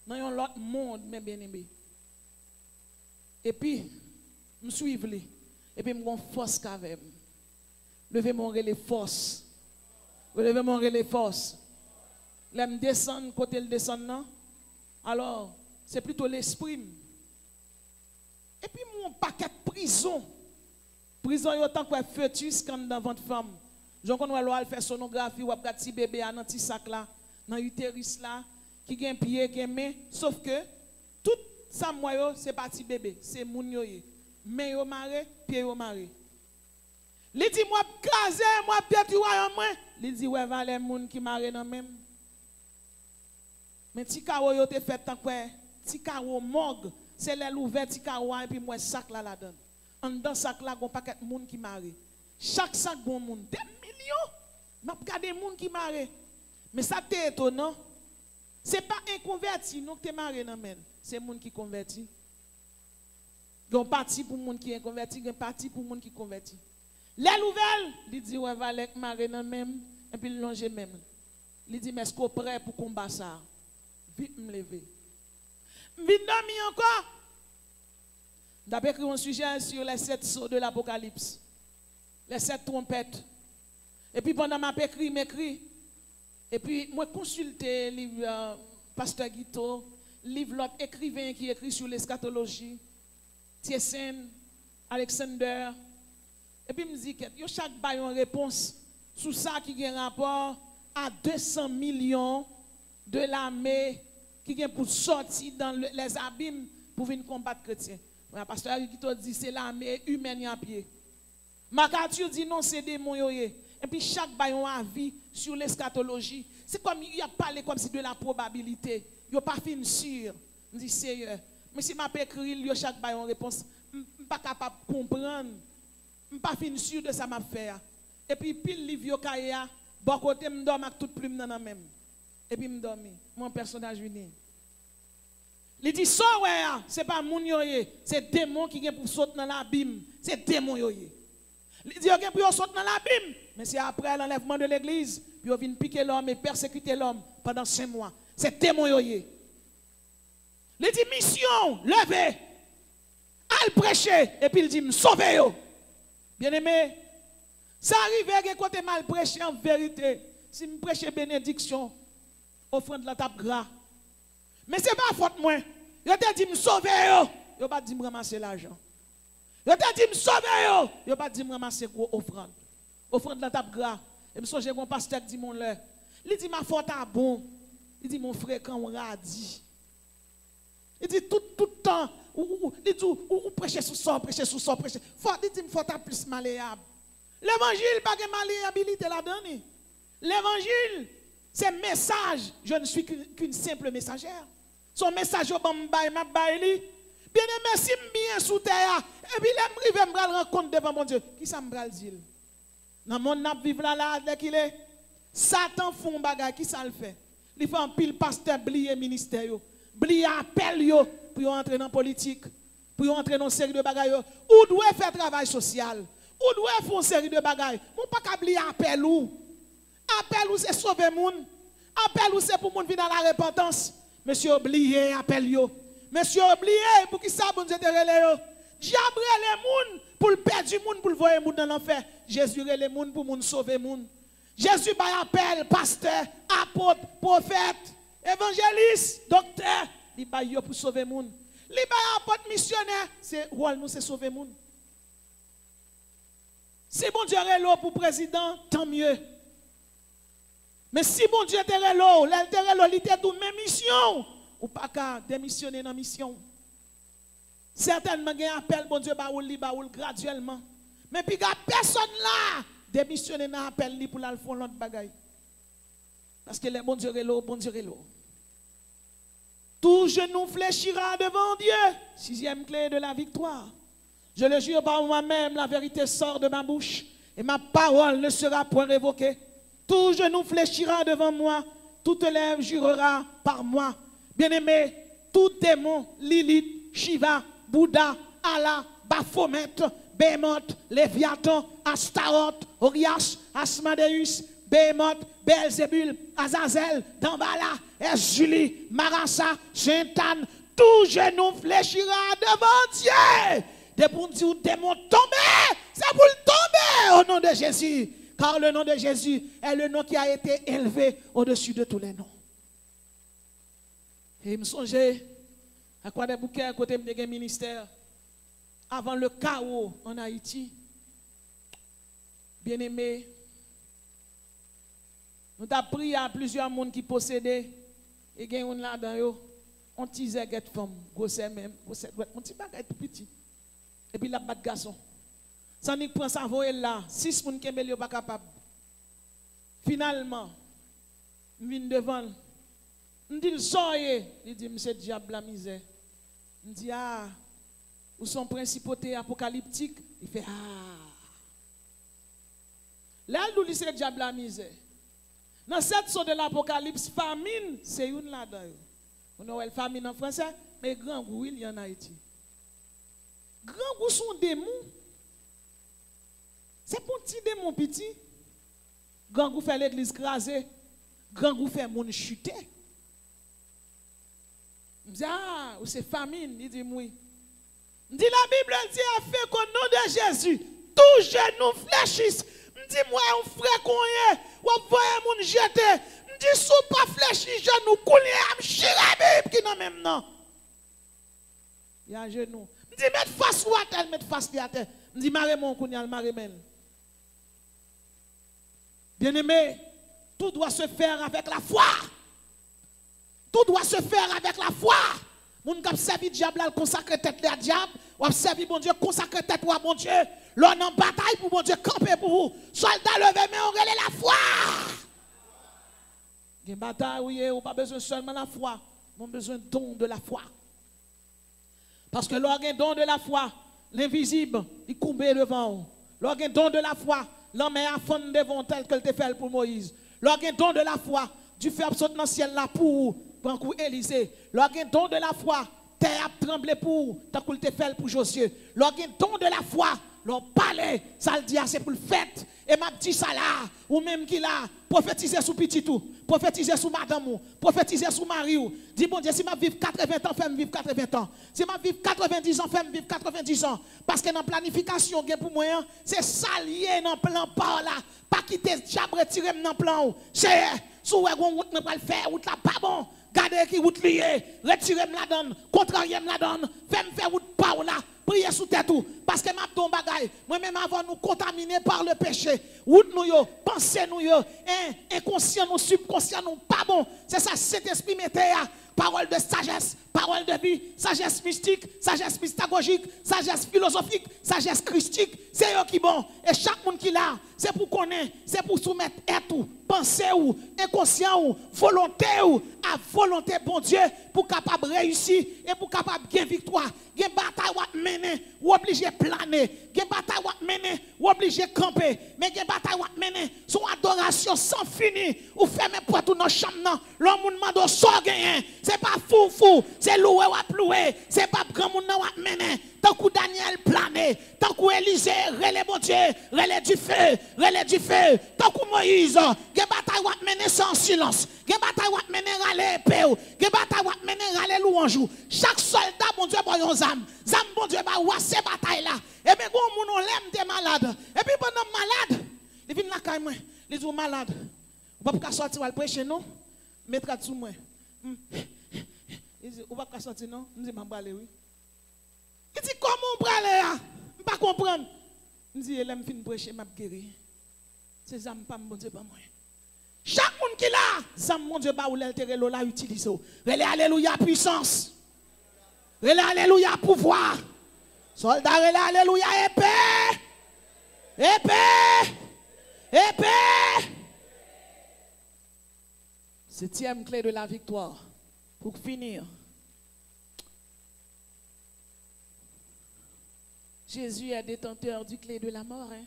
Dans un autre monde, mes bien-aimés. Et puis, je me suis lui. Et puis, je me force qu'avec. Levez mon relais force. Levez mon relais force. Là, je descends, côté le descend, alors, c'est plutôt l'esprit. Et puis, mon paquet de prison. Prison, il y a autant que fœtus quand dans votre femme. Je connais l'on fait sonographie, ou un petit bébé dans un petit sac là, dans l'utérus là, qui a un pied, qui a un main. Sauf que, tout ça, moi, c'est pas petit bébé, c'est moun yo. Main yo maré, pied yo maré. Il dit, moi, crasé, moi, pied royaume, moi. Il dit, ouais, va les moun qui maré dans même. Mais ti karo yo te fait tant que ti karo morgue, c'est l'aile ouverte ti karo et puis moi sac là la donne. En dans sac là gon paquet moun qui maré. Chaque sac bon moun, des millions. M'a regardé moun qui maré. Mais ça t'est étonnant. C'est pas inconverti non que t'es maré nan men. C'est moun qui converti. Gon parti pour moun qui est converti, gon parti pour moun qui converti. L'aile ouverte, il dit ouais va lek maré nan même et puis longer même. Il dit mais est-ce qu'on prêt pour combattre ça? Vite me lever. Vite dormir encore. D'après écrit un sujet sur les 7 sceaux de l'Apocalypse. Les 7 trompettes. Et puis pendant ma écrit, m'écrit. Et puis moi consulter livre Pasteur Guito, livre l'autre écrivain qui écrit sur l'eschatologie. Thiessen, Alexander. Et puis me dit que yo chaque bail une réponse sur ça qui a un rapport à 200 millions de l'armée qui vient pour sortir dans les abîmes pour venir combattre les chrétiens. Le pasteur qui te dit c'est l'armée humaine à pied. MacArthur dit non, c'est des démons. Et puis chaque baillon a avis sur l'eschatologie. C'est comme il a parlé comme si de la probabilité. Il n'a pas fini sûr. Je dis sérieux. Mais si je écrit chaque baillon réponse, je ne suis pas capable de comprendre. Je ne suis pas fini sûr de ça m'a fait. Et puis pile livre yo kaya, bon côté me dorme avec toute plume dans la même. Et puis me dormi, mon personnage venu. Il dit ça ouais, c'est pas moun yoye, c'est démon qui vient pour sauter dans l'abîme, c'est démon yoye. Il dit OK pour sauter dans l'abîme, mais c'est après l'enlèvement de l'église, puis on vient piquer l'homme et persécuter l'homme pendant 5 mois. C'est démon yoye. Il dit mission, levez. Al prêcher et puis il dit me sauver yo. Bien-aimé, ça arrive à côté mal prêcher en vérité. Si me prêcher bénédiction, offrande la table gras. Mais ce n'est pas faute moi. Yo te dit me sauver yo. Yo pas dit me ramasser l'argent. Yo te dit me sauver yo. Yo pas dit me ramasser gros offrande. Offrande la table gras. Et me songe mon pasteur dit mon leur. Il dit ma faute à bon. Il dit mon frère quand on radis. Il dit tout temps il dit ou prêcher sous ça, prêcher sous ça, prêcher. Il dit faut à plus malléable. L'évangile pas de malléabilité là-dedans. L'évangile c'est message, je ne suis qu'une simple messagère. Son message au bambay m'a baili. Bien aimé, si bien sous terre et puis il me rencontre devant mon Dieu. Qui ça me dire? Dans mon nap vivre là dès qu'il est Satan font bagay qui ça le fait. Il fait un pile pasteur blier ministère yo. Blier appel yo pour entrer dans politique, pour entrer dans une série de bagages. Ou doit faire travail social, ou doit faire une série de bagages. Mon pas qu'à blier appel ou. Appel ou c'est sauver moun. Appel ou c'est pour moun venir dans la repentance. Monsieur oublié appel yo. Monsieur oublié pour qui ça bon Dieu te relé yo. Diable les moun pour le perdre du moun pour le voyer moun dans l'enfer. Jésus relé moun pour moun sauver moun. Jésus ba appel pasteur, apôtre, prophète, évangéliste, docteur, il ba yo pour sauver moun. Li ba apôtre missionnaire, c'est rôle nous c'est sauver moun. Si bon Dieu relé pour président, tant mieux. Mais si bon Dieu te relo, il te tout même mission, ou pas qu'à démissionner dans la mission. Certainement, il y a un appel, bon Dieu, graduellement. Mais puis, il y a personne là démissionner dans l'appel pour aller faire l'autre bagaille. Parce que les bon Dieu est là, bon Dieu est là. Tout genou fléchira devant Dieu. 6e clé de la victoire. Je le jure par moi-même, la vérité sort de ma bouche et ma parole ne sera point révoquée. Tout genou fléchira devant moi, toute lèvre jurera par moi. Bien-aimé, tout démon, Lilith, Shiva, Bouddha, Allah, Baphomet, Bémoth, Léviathan, Astaroth, Orias, Asmadeus, Bémoth, Beelzébul, Azazel, Dambala, Julie, Marassa, Saint-Anne, tout genou fléchira devant Dieu. Des pour dire démon tomber, c'est pour le tomber au nom de Jésus. Car le nom de Jésus est le nom qui a été élevé au-dessus de tous les noms. Et il me songeait à quoi des bouquets à côté de ministère avant le chaos en Haïti. Bien aimé, nous avons pris à plusieurs personnes qui possédaient et qui ont là-dedans, on tisait get femme, gossé même, on petit bagage tout petit. Et puis la bat garçon. Sans ni prend sa voie là, 6 personnes qui ne sont pas capables. Finalement, je viens devant. Je dis, soyez. Il dit, monsieur diable la misère. Je dis, ah, où sont principautés apocalyptiques? Il fait, ah. Là, nous dit, c'est diable la misère. Dans cette sorte de l'apocalypse, famine, c'est une là-dedans. On a famine en français, mais grand goût, il y en a en Haïti. Grand goût sont démons. C'est pour petit démon petit. Grand goût fait l'église crasée. Grand goût fait mon chuter. Je dis, ah, c'est famine. Il dit, oui. Je dis, la Bible dit, a fait qu'au nom de Jésus, tout genou fléchisse. Je dis, moi, un frère qu'on est, ou voyez mon jeter. Je dis, sous pas fléchi, genou, couler, à me chirer, qui n'a même non. Il y a un genou. Je dis, mettre face ou à terre, mettre face à terre. Je dis, marre mon kounyal, marre men. Bien-aimé, tout doit se faire avec la foi. Tout doit se faire avec la foi. Moun kap servi diable, consacre tête à diable, ou servi bon Dieu, consacre tête à bon Dieu. L'on en bataille pour bon Dieu, camper pour vous. Soldat levé, mais on relève la foi. Il y a une bataille, oui, on n'a pas besoin seulement de la foi, on a besoin de don de la foi. Parce que l'organe don de la foi, l'invisible, il coumbe devant. L'organe don de la foi, l'homme est à fond devant tel que le fait pour Moïse. L'organe don de la foi, du feu absolu dans le ciel là pour Élisée. L'organe don de la foi, terre a tremblé pour tant que le fait pour Josué. L'organe don de la foi, leur palais, ça le dit, c'est pour le fait. Et m'a dit ça là, ou même qui là, prophétiser sous petit tout, prophétiser sous madame ou, prophétiser sous mari ou. Dis bon Dieu, si m'a vivre 80 ans, fais-moi vivre 80 ans. Si m'a vivre 90 ans, fais-moi vivre 90 ans. Parce que dans la planification, pour moi, c'est salier dans le plan par là. Pas quitter diable retirer dans le plan. C'est, sous on route n'a pas le faire, route là pas bon. Gardez qui route lié, retirez la donne, contrariez la donne, faites-moi faire route par là. Priez sous tête tout. Parce que ma ton bagaille, moi-même avant nous contaminer par le péché. Route nous yo, pensez nous yo, inconscient nous, subconscient nous, pas bon. C'est ça, cet esprit mettait à parole de sagesse, parole de vie, sagesse mystique, sagesse mystagogique, sagesse philosophique, sagesse christique. C'est eux qui bon. Et chaque monde qui l'a, c'est pour connaître, c'est pour soumettre tout, penser ou, inconscient ou, volonté ou, à volonté bon Dieu, pour capable réussir et pour capable gagner victoire. Gen bataille ou mener, ou obligé planer. Gen bataille ou mener, ou obligé camper. Mais gen bataille ou mener, son adoration sans fini. Ou fermer pour tout dans chambre. L'homme mando so gagner. C'est pas fou, c'est loué ou loué. C'est pas grand monde ou mener. Tant que Daniel plané, tant que Élisée relève mon Dieu, relève du feu, tant que Moïse, gen bataille ou mener sans silence. Gen bataille ou mener râler épée, gen bataille ou mener râler louange. Chaque soldat mon Dieu boy on zam bon Dieu ba wa ces bataille là. Et bien gon moun on l'aime des malades. Et puis pendant malade, il vient la caille moi, les jours malade. On pas sortir ou prêcher non, mettre sous moi. Il dit on pas sortir non, me dit m'a aller oui. Il dit comment on aller là? Je pas comprendre. Il dit elle me fin prêcher m'a guéri. C'est ça pas bon Dieu pas moi. Chaque monde qui là, ça mon Dieu ba ou l'altérer là utilise. Alléluia puissance. Relais alléluia pouvoir. Soldat relais alléluia épée. Épée. Épée. Septième clé de la victoire. Pour finir. Jésus est détenteur du clé de la mort. Hein?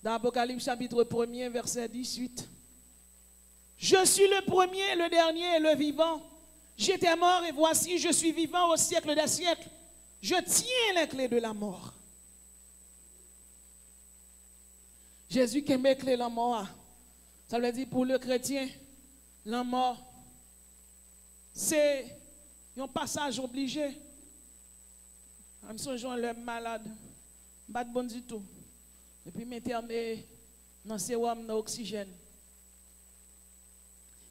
Dans Apocalypse chapitre 1er, verset 18. Je suis le premier, le dernier et le vivant. J'étais mort et voici, je suis vivant au siècle des siècles. Je tiens les clés de la mort. Jésus qui met les clés de la mort. Ça veut dire pour le chrétien, la mort, c'est un passage obligé. Je me souviens de malade, pas de bon du tout. Et puis m'interner dans ces sérum, dans l'oxygène.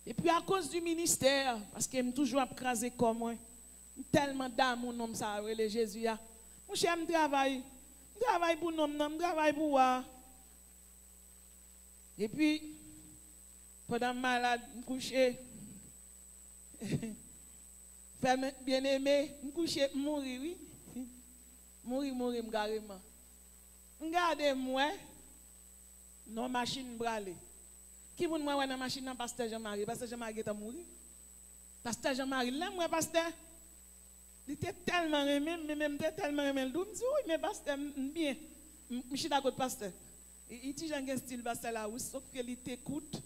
Et puis à cause du ministère, parce qu'il m'a toujours écrasé comme moi, tellement d'amour, mon homme, ça a relé Jésus. Mon cher, je travaille pour nous, je travaille pour moi. Et puis, pendant malade, je couché. Bien aimé, je couché, mourir, oui. Mourir carrément. Regardez-moi, non machine brale. Qui vous moi dans machine dans pasteur Jean-Marie? Pasteur Jean-Marie est mort. Pasteur Jean-Marie, là moi pasteur. Il était tellement aimé, même tellement aimé le doux. Je dis oui, mais pasteur bien. Je suis d'accord pasteur. Il dit j'ai un style pasteur là, sauf que il t'écoute,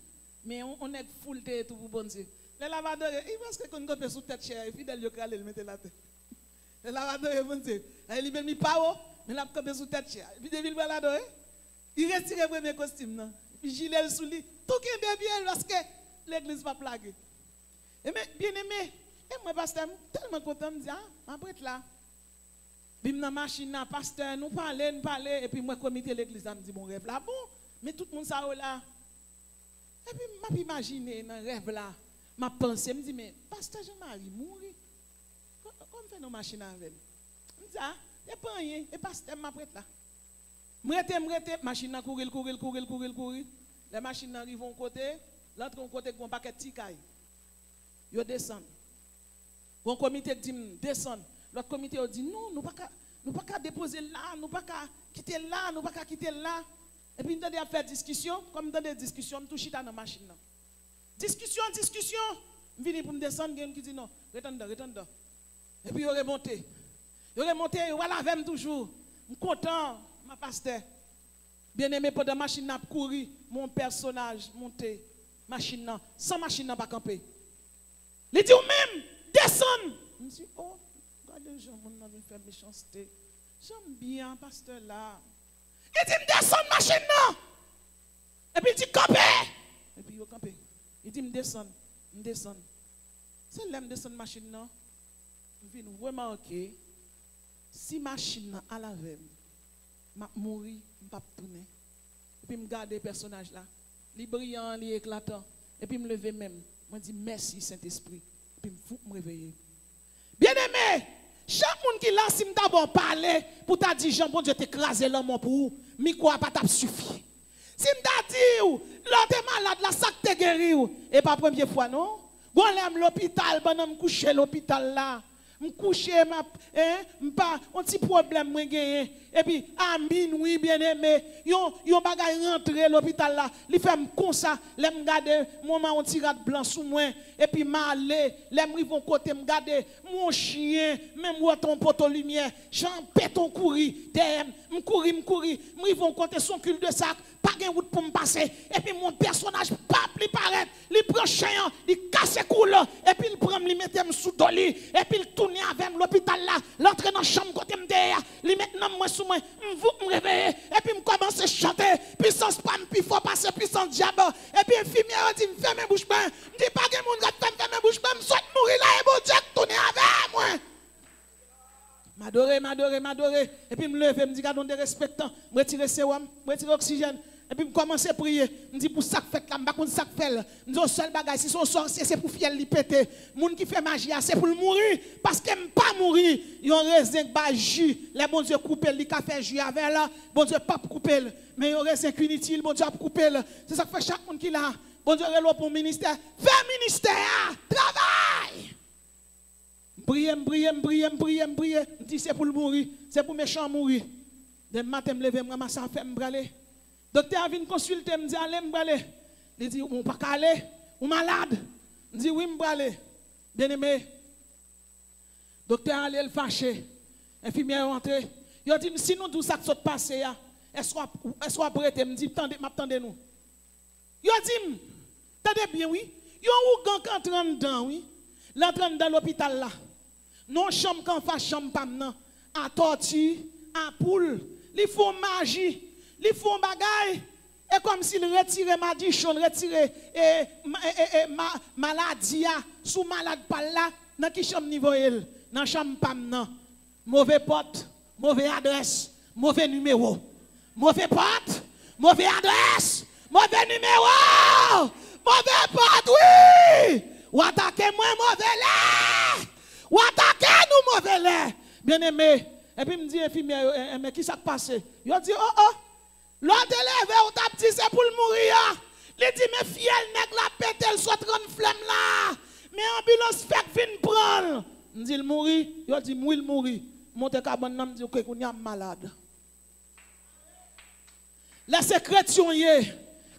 mais on est full de tout pour bon Dieu. Le lavador, il pense que quand on peut sous tête chère, fidèle yo krale le mettre la tête. Le lavador bon Dieu. Il met mi pas haut, mais la campé sous tête chère. Puis devil balador, il retire le premier costume là. Puis gilet sous lui. Tout qui est bien parce que l'église va plaguer. Et mais bien aimé, et moi pasteur tellement content me dire ah, prêtre là. Bim dans machine là pasteur nous parler et puis moi comité l'église me dit mon rêve là bon, mais tout le monde ça là. Et puis m'a imaginer dans rêve là, m'a pensé me dit mais pasteur Jean-Marie mourir. Comment fait nos machines avec lui? Me dit ah, et pas rien et pasteur m'a prêtre là. M'rete machine courir. Les machines arrivent au côté, l'autre côté un paquet de tikaï. Yo descend. Bon comité dit descend. L'autre comité dit non, nous pas déposer là, nous pas quitter là, nous pas quitter là. Et puis nous avons fait discussion, comme dans des discussions, nous touchons dans la machine. Discussion. Je viens pour me descendre, qui dit non, retourne. Et puis il remonté. Voilà avec toujours. Je suis content, ma pasteur. Bien aimé, pendant la machine a couru, mon personnage monté, machine sans machine n'a pas campé. Il dit ou même, descend. Je me dis, oh, regardez, Jean, mon nom fait méchanceté. J'aime bien, pasteur là. Il dit, descend machine là. Et puis il dit, campé. Et puis il campé. Il dit, descend. C'est l'aime descendre machine là. Je viens remarquer, si machine à la veille, m'a mouri, m'a tourner. Et puis me garder personnage là, li brillant, li éclatant. Et puis me lever même. Moi dis merci Saint-Esprit. Et puis me fou me réveiller. Bien aimé, chaque monde qui là si me d'abord parler pour t'a dit Jean bon Dieu t'écraser l'homme pour vous, mi quoi pas t'a suffi. Si me t'a dit là t'es malade là ça t'es guéri et pas première fois non. Bon l'aime l'hôpital, pendant me coucher l'hôpital là. Je couche, je pas un petit problème moi gagné et puis à minuit bien aimé yon bagay rentrer l'hôpital là il fait comme ça les me garder moment on tirade blanc sous moi et puis m'aller les me vont côté me garder mon chien même ou ton poteau lumière j'en pète ton courir derrière me courir me vont côté son cul de sac pas gain route pour me passer et puis mon personnage pas plus paraître il prend chien il casse coule et puis il prend lui mettre sous doli et puis il tourne avec l'hôpital là l'entrée dans chambre côté me derrière lui maintenant moi sous moi me réveiller et puis me commencer à chanter puissance pas puis faut passer puissance diable et puis infirmière dit me ferme bouche ben me dit pas que monde va ferme bouche ben me souhaite mourir là et bon Dieu tourner avec moi m'adorer et puis me lever me dit gardons des respectants me retirer sérum me retirer oxygène et puis je commence à prier. Je dis pour ça que fait là, je ne sais pas faire. Je dis au seul bagage, si son sorcier c'est pour fiel li péter. Moun qui fait magie, c'est pour mourir. Parce que je pas mourir. Il y a un raisin qui va jus. Les bon Dieu couper, li ka fait jus avec là. Bon Dieu pas couper. Mais il y a un raisin qui inutile, bon Dieu a couper. C'est ça que fait chaque monde qui là. Bon Dieu relo pour ministère. Fais ministère, travail. prier. Dit c'est pour le mourir, c'est pour méchant mourir. Dès matin me lever, me ramasser fait me braler. Docteur vient consulter, me dit allez me braler. Il dit on pas aller, ou malade. Me dit oui me braler. Bien-aimé. Docteur allait le fâcher. Infirmière rentré. Il dit si nous tout ça qui s'est passé est-ce qu'on prêt me dit m'attendez nous. Il dit attendez bien oui. Yo ou gang entrant dedans oui. L'entrant dans l'hôpital là. Non chambre qu'en face chambre pas nan. À tortue, à poule, ils font magie, ils font bagaille. Et comme s'ils retiraient ma dichon, retiraient maladie sous malade par là, dans qui chambre niveau elle, dans chambre pas nan. Mauvais porte, mauvais adresse, mauvais numéro. Mauvais porte, mauvais adresse, mauvais numéro. Mauvais porte, oui. Ou attaquez moi mauvais lait. Ou attaquez nous mauvais lait. Bien aimé. Et puis me dit infirmière, mais qui s'est passé? Il a dit oh, l'autre élève ou t'a dit c'est pour le mourir. Il dit mais fiel nèg la pété elle soit 30 flamme là. Mais ambulance fait vinn prendre. Il dit il mourir, il a dit oui il mourir. Monte cabane n'a dit OK qu'on y a malade. La sécrétion y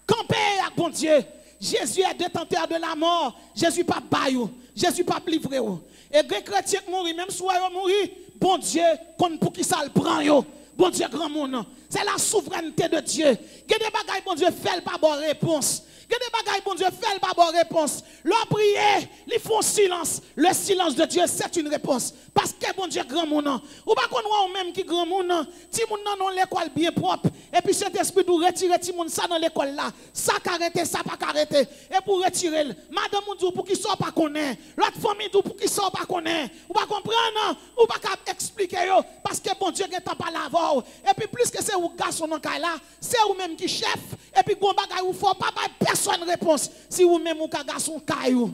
camper avec bon Dieu. Jésus est détenteur de la mort. Jésus pas baillou. Jésus pas livré. Et les chrétiens mourir, même si ils mourir, bon Dieu, qu'on pour qui ça le prend yo. Bon Dieu grand monde. C'est la souveraineté de Dieu. Il y a des bagailles bon Dieu fait pas bonne réponse. Il y a des bagailles bon Dieu fait pas bonne réponse. Leur prier, ils font silence. Le silence de Dieu c'est une réponse. Parce que bon Dieu grand monde. Ou pas qu'on voit même qui grand monde, ti moun nan non l'école bien propre et puis cet esprit doit retirer ti moun ça dans l'école là. Ça arrêter, ça pas arrêter et pour retirer madame moun dit pour qui sort pas connaît. L'autre famille dit pour qui sort pas connaît. Ou pas comprendre ou pas expliquer yo parce que bon Dieu est pas là. Et puis plus que c'est ou garçon dans là, c'est ou même qui chef et puis gon bagay ou faut pas personne réponse. Si ou même ou ka garçon caillou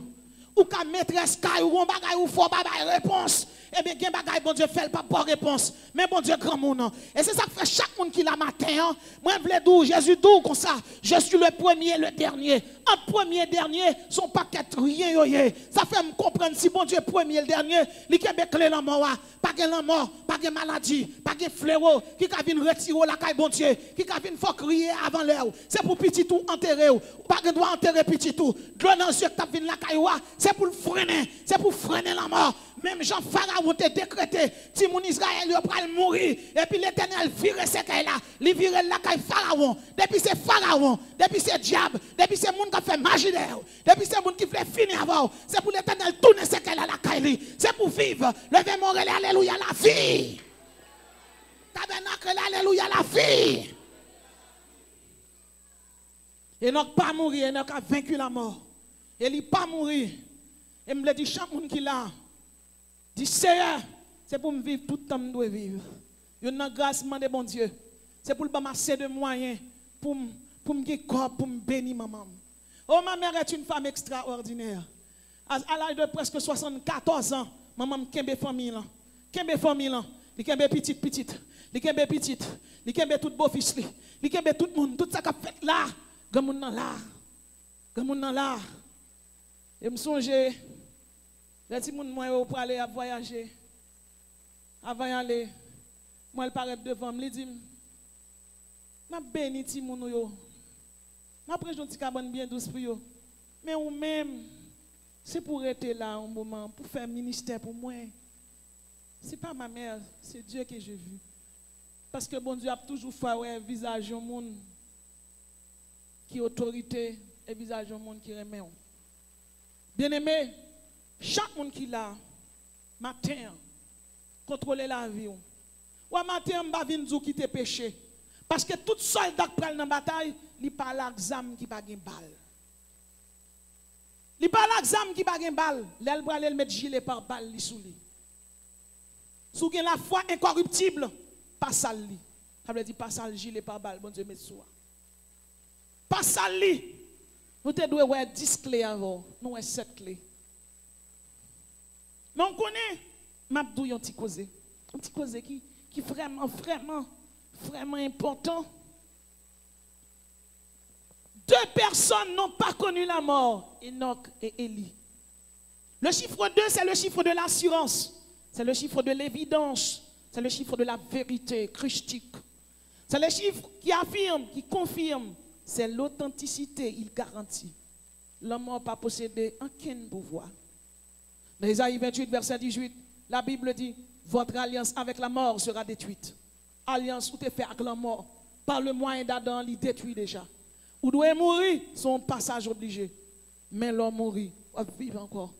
ou ka maîtresse caillou gon bagay ou faut pas réponse. Eh bien, gen bagay bon Dieu fait pas bonne réponse. Mais bon Dieu grand monde. Et c'est ça que fait chaque monde qui la matin. Moi je veux dire Jésus dit comme ça, je suis le premier et le dernier. Entre premier et dernier, son paquet rien yoye. Ça fait me comprendre si bon Dieu est premier et le dernier, li kebe clé la mort, pas gen la mort, pas gen maladie, pas gen fléau qui ka vinn retirer la caille bon Dieu, qui ka vinn faut crier avant l'heure. C'est pour petit tout enterrer ou pas gen doit enterrer petit tout. De l'eau dans yeux que t'a vinn la caille c'est pour freiner, c'est pour freiner la mort. Même Jean Pharaon te décrété, si mon Israël il va mourir, et puis l'Éternel vire ce qu'il a, il vire la caille Pharaon, depuis c'est Pharaon, depuis c'est diable, depuis c'est monde qui fait magie d'air, depuis c'est monde qui fait finir avant, c'est pour l'Éternel tourner ce qu'il a la caille, c'est pour vivre, levez mon relais, alléluia la vie. Tabernacle, alléluia la vie. Et n'a pas mourir, et n'a pas vaincu la mort. Et il pas mourir. Et me dit chaque monde qui l'a. Dis Seigneur, c'est pour me vivre tout le temps que je dois vivre. Il y a une grâce de bon Dieu. C'est pour me masser de moyens pour me corps, pour me bénir maman. Oh, ma mère est une femme extraordinaire. À l'âge de presque 74 ans, maman me kembe famille là. Kembe famille là. Il kembe petite. Il kembe petite. Il kembe tout beau fils li. Il kembe tout le monde, tout ça qu'a fait là. Grand monde là. Grand monde là. Et me songe les petits moun moi pour aller à voyager. Avant d'y aller, moi elle paraît devant me, dit m'a béni ti moun yo. M'a prendre un petit cabane bien douce pour yo. Mais ou même c'est pour être là un moment pour faire ministère pour moi. C'est pas ma mère, c'est Dieu que j'ai vu. Parce que bon Dieu a toujours fait un visage au monde qui autorité et visage au monde qui remet. Bien-aimé, chaque monde qui l'a, matin, contrôler la vie. Ou matin, on va venir qui te péché. Parce que tout soldat qui prend dans la bataille, il parle à l'examen qui n'a pas de balle. Il parle à l'examen qui n'a pas de balle. L'elle va aller mettre gilet par balle sous lui. Si vous avez la foi incorruptible, pas ça lui. Ça veut dire pas ça le gilet par balle, bon Dieu met soi. Pas ça lui. Nous devons avoir 10 clés avant, nous avons 7 clés. Mais on connaît, m'a dit un petit causé qui vraiment important. 2 personnes n'ont pas connu la mort, Enoch et Élie. Le chiffre 2, c'est le chiffre de l'assurance. C'est le chiffre de l'évidence. C'est le chiffre de la vérité christique. C'est le chiffre qui affirme, qui confirme. C'est l'authenticité, il garantit. L'homme n'a pas possédé aucun pouvoir. Dans Isaïe 28, verset 18, la Bible dit, votre alliance avec la mort sera détruite. Alliance où tu es fait avec la mort. Par le moyen d'Adam, il détruit déjà. Ou doit mourir, son passage obligé. Mais l'homme mourit, on vit encore.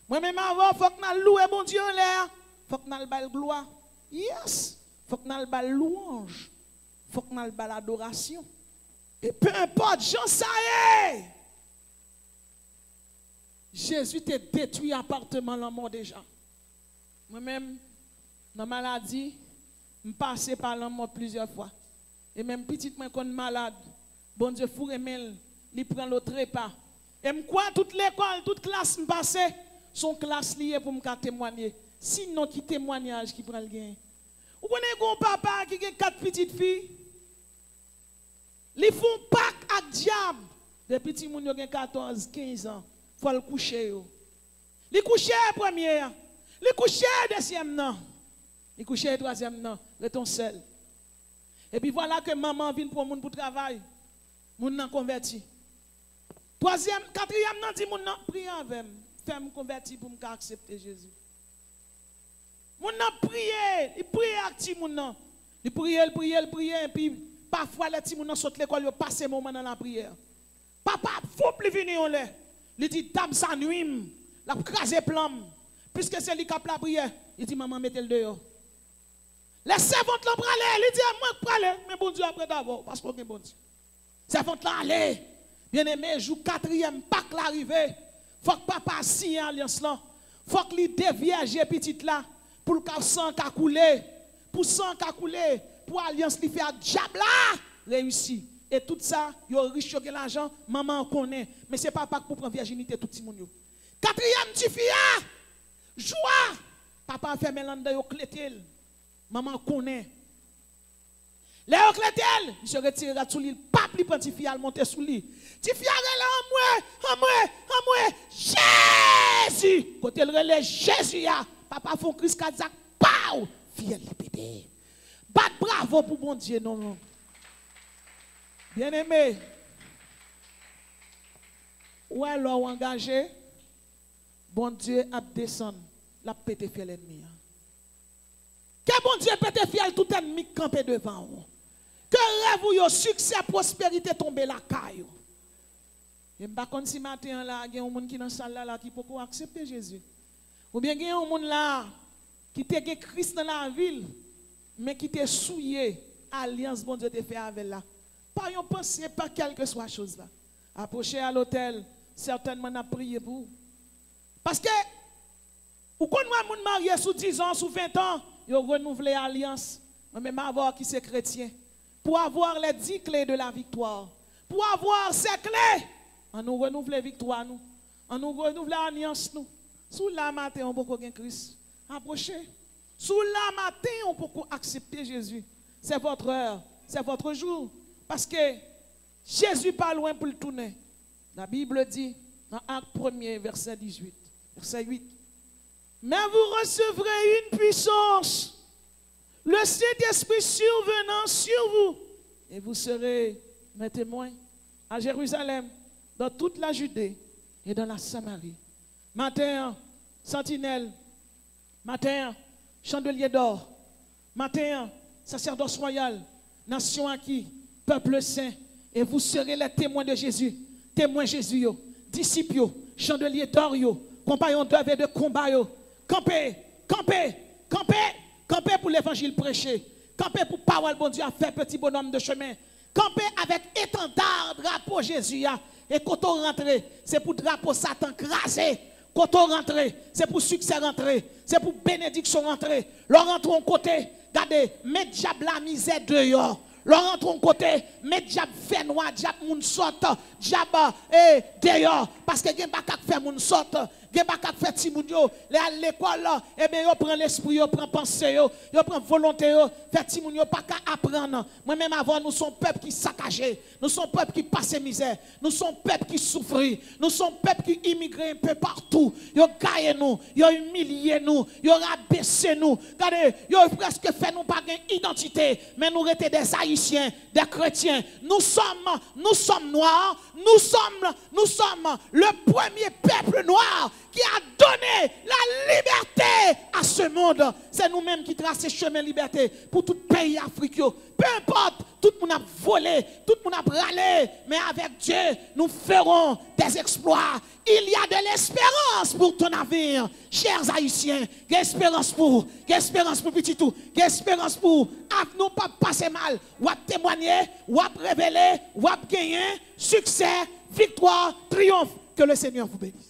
Moi-même avant, il faut que nous louions bon Dieu en l'air. Il faut que nous le gloire. Yes. Il faut que nous le louange. Il faut que nous le l'adoration. Et peu importe, j'en sais. Jésus t'a détruit appartement la mort déjà. Moi-même, dans la maladie, je passe par la mort plusieurs fois. Et même petit moi quand malade, bon Dieu fourre mel, il prend l'autre repas. Et me crois toute l'école, toute classe me passe, son classe liée pour me témoigner. Sinon qui témoignage qui prend le gain. Vous connaissez un papa qui a 4 petites filles? Ils font pack avec diable. Les petits moun yo gen 14, 15 ans, faut le coucher yo. Li coucher première, li coucher deuxième non. Li coucher troisième non, reton seul. Et puis voilà que maman vient pour moun pour travail. Moun nan converti. Troisième, quatrième nan dit moun nan prier avec moi, faire me convertir pour me accepter Jésus. Moun nan prier, il prie avec ti moun nan. Il prie et puis parfois les ti moun nan saute l'école, yo passe moment dans la prière. Papa, faut plus venir en l'air. Il dit, table sa nuit, la crase plomb. Puisque c'est lui qui a la prière, il dit, maman, mettez le dehors. Les servantes l'ont pralé, il dit, moi, pralé, mais bon Dieu après d'abord, parce qu'on est bon Dieu. Servantes l'ont allé, bien aimé, jour 4e, Pâques l'arrivée. Faut que papa signe alliance là. Faut qu'il dévierge petite là, pour le sang qui a coulé, pour sang qui a coulé, pour alliance li fait à diable là, réussi. Et tout ça, yo riche yo gen l'argent, maman connaît, mais c'est papa pour prendre virginité tout le monde. 4e petit fille, joie. Papa fait mélande yo clétel. Maman connaît. Les yo clétel, il se retire sous l'île, pape li prend petit fille al monter sous l'île. Petit fille là en moi, Jésus. Côté le relais Jésus ya, papa font Christ Kazak, pau, fille li bébé. Bat bravo pour bon Dieu non. Bien-aimé, où est l'homme engagé? Bon Dieu a descendu, la pété fiel l'ennemi. Que bon Dieu pété fiel tout ennemi campé devant vous. Que rêve ou succès, prospérité tombe la caille. Et je ne sais pas si matin là, il y a un monde qui dans la salle là qui peut accepter Jésus. Ou bien il y a un monde là qui te Christ dans la ville, mais qui te souillé, alliance bon Dieu te fait avec là. Pas yon pensée, pas quelque soit chose là. Approchez à l'hôtel, certainement n'a prié pour vous. Parce que, ou quand nous sommes mariés sous 10 ans, sous 20 ans, ils renouvelé l'alliance. Même avoir qui c'est chrétien. Pour avoir les 10 clés de la victoire. Pour avoir ces clés, on nous renouvelle la victoire nous. On nous renouvelle l'alliance nous. Sous la matin, on peut gagner Christ. Approchez. Sous la matin, on peut accepter Jésus. C'est votre heure, c'est votre jour. Parce que Jésus pas loin pour le tourner. La Bible dit dans Acte 1er, verset 18, verset 8. Mais vous recevrez une puissance, le Saint-Esprit survenant sur vous, et vous serez mes témoins à Jérusalem, dans toute la Judée et dans la Samarie. Matin, sentinelle, matin, chandelier d'or, matin, sacerdoce royal, nation acquis, peuple saint, et vous serez les témoins de Jésus, témoins Jésus, disciples, chandeliers d'or, compagnons d'œuvre et de combat, campez, campez, campez, campez pour l'évangile prêché, campez pour parole bon Dieu à faire petit bonhomme de chemin, campez avec étendard, drapeau Jésus, et quand on rentre, c'est pour drapeau Satan crasé. Quand on rentre, c'est pour succès rentrer, c'est pour bénédiction rentrer. Leur rentre en côté, regardez, mettre diable la misère dehors. leur rentre un côté, mais diable fait noir, diable moun sorte, diable d'ailleurs, parce que gen pas qu'à faire moun sorte, gen pas qu'à faire ti moun yo, à l'école, eh bien yo prend l'esprit, yo prend pensée, yo prend volonté, yo fait ti moun yo pas qu'à apprendre. Moi-même avant, nous sommes peuple qui saccagé, nous sommes peuple qui passe misère, nous sommes peuple qui souffre, nous sommes peuple qui immigre un peu partout, yo gagne nous, yo humilié nous, yo rabaissé nous, regardez, yo presque fait nous pas gain identité, mais nous étions des haïtiens, des chrétiens, nous sommes noirs, nous sommes le premier peuple noir qui a donné la liberté à ce monde. C'est nous-mêmes qui traçons le chemin de liberté pour tout pays africain. Peu importe, tout le monde a volé, tout le monde a râlé, mais avec Dieu, nous ferons des exploits. Il y a de l'espérance pour ton avenir, chers Haïtiens. L'espérance pour petit tout, l'espérance pour nous pas passer mal, ou à témoigner, ou à révéler, ou à gagner, succès, victoire, triomphe. Que le Seigneur vous bénisse.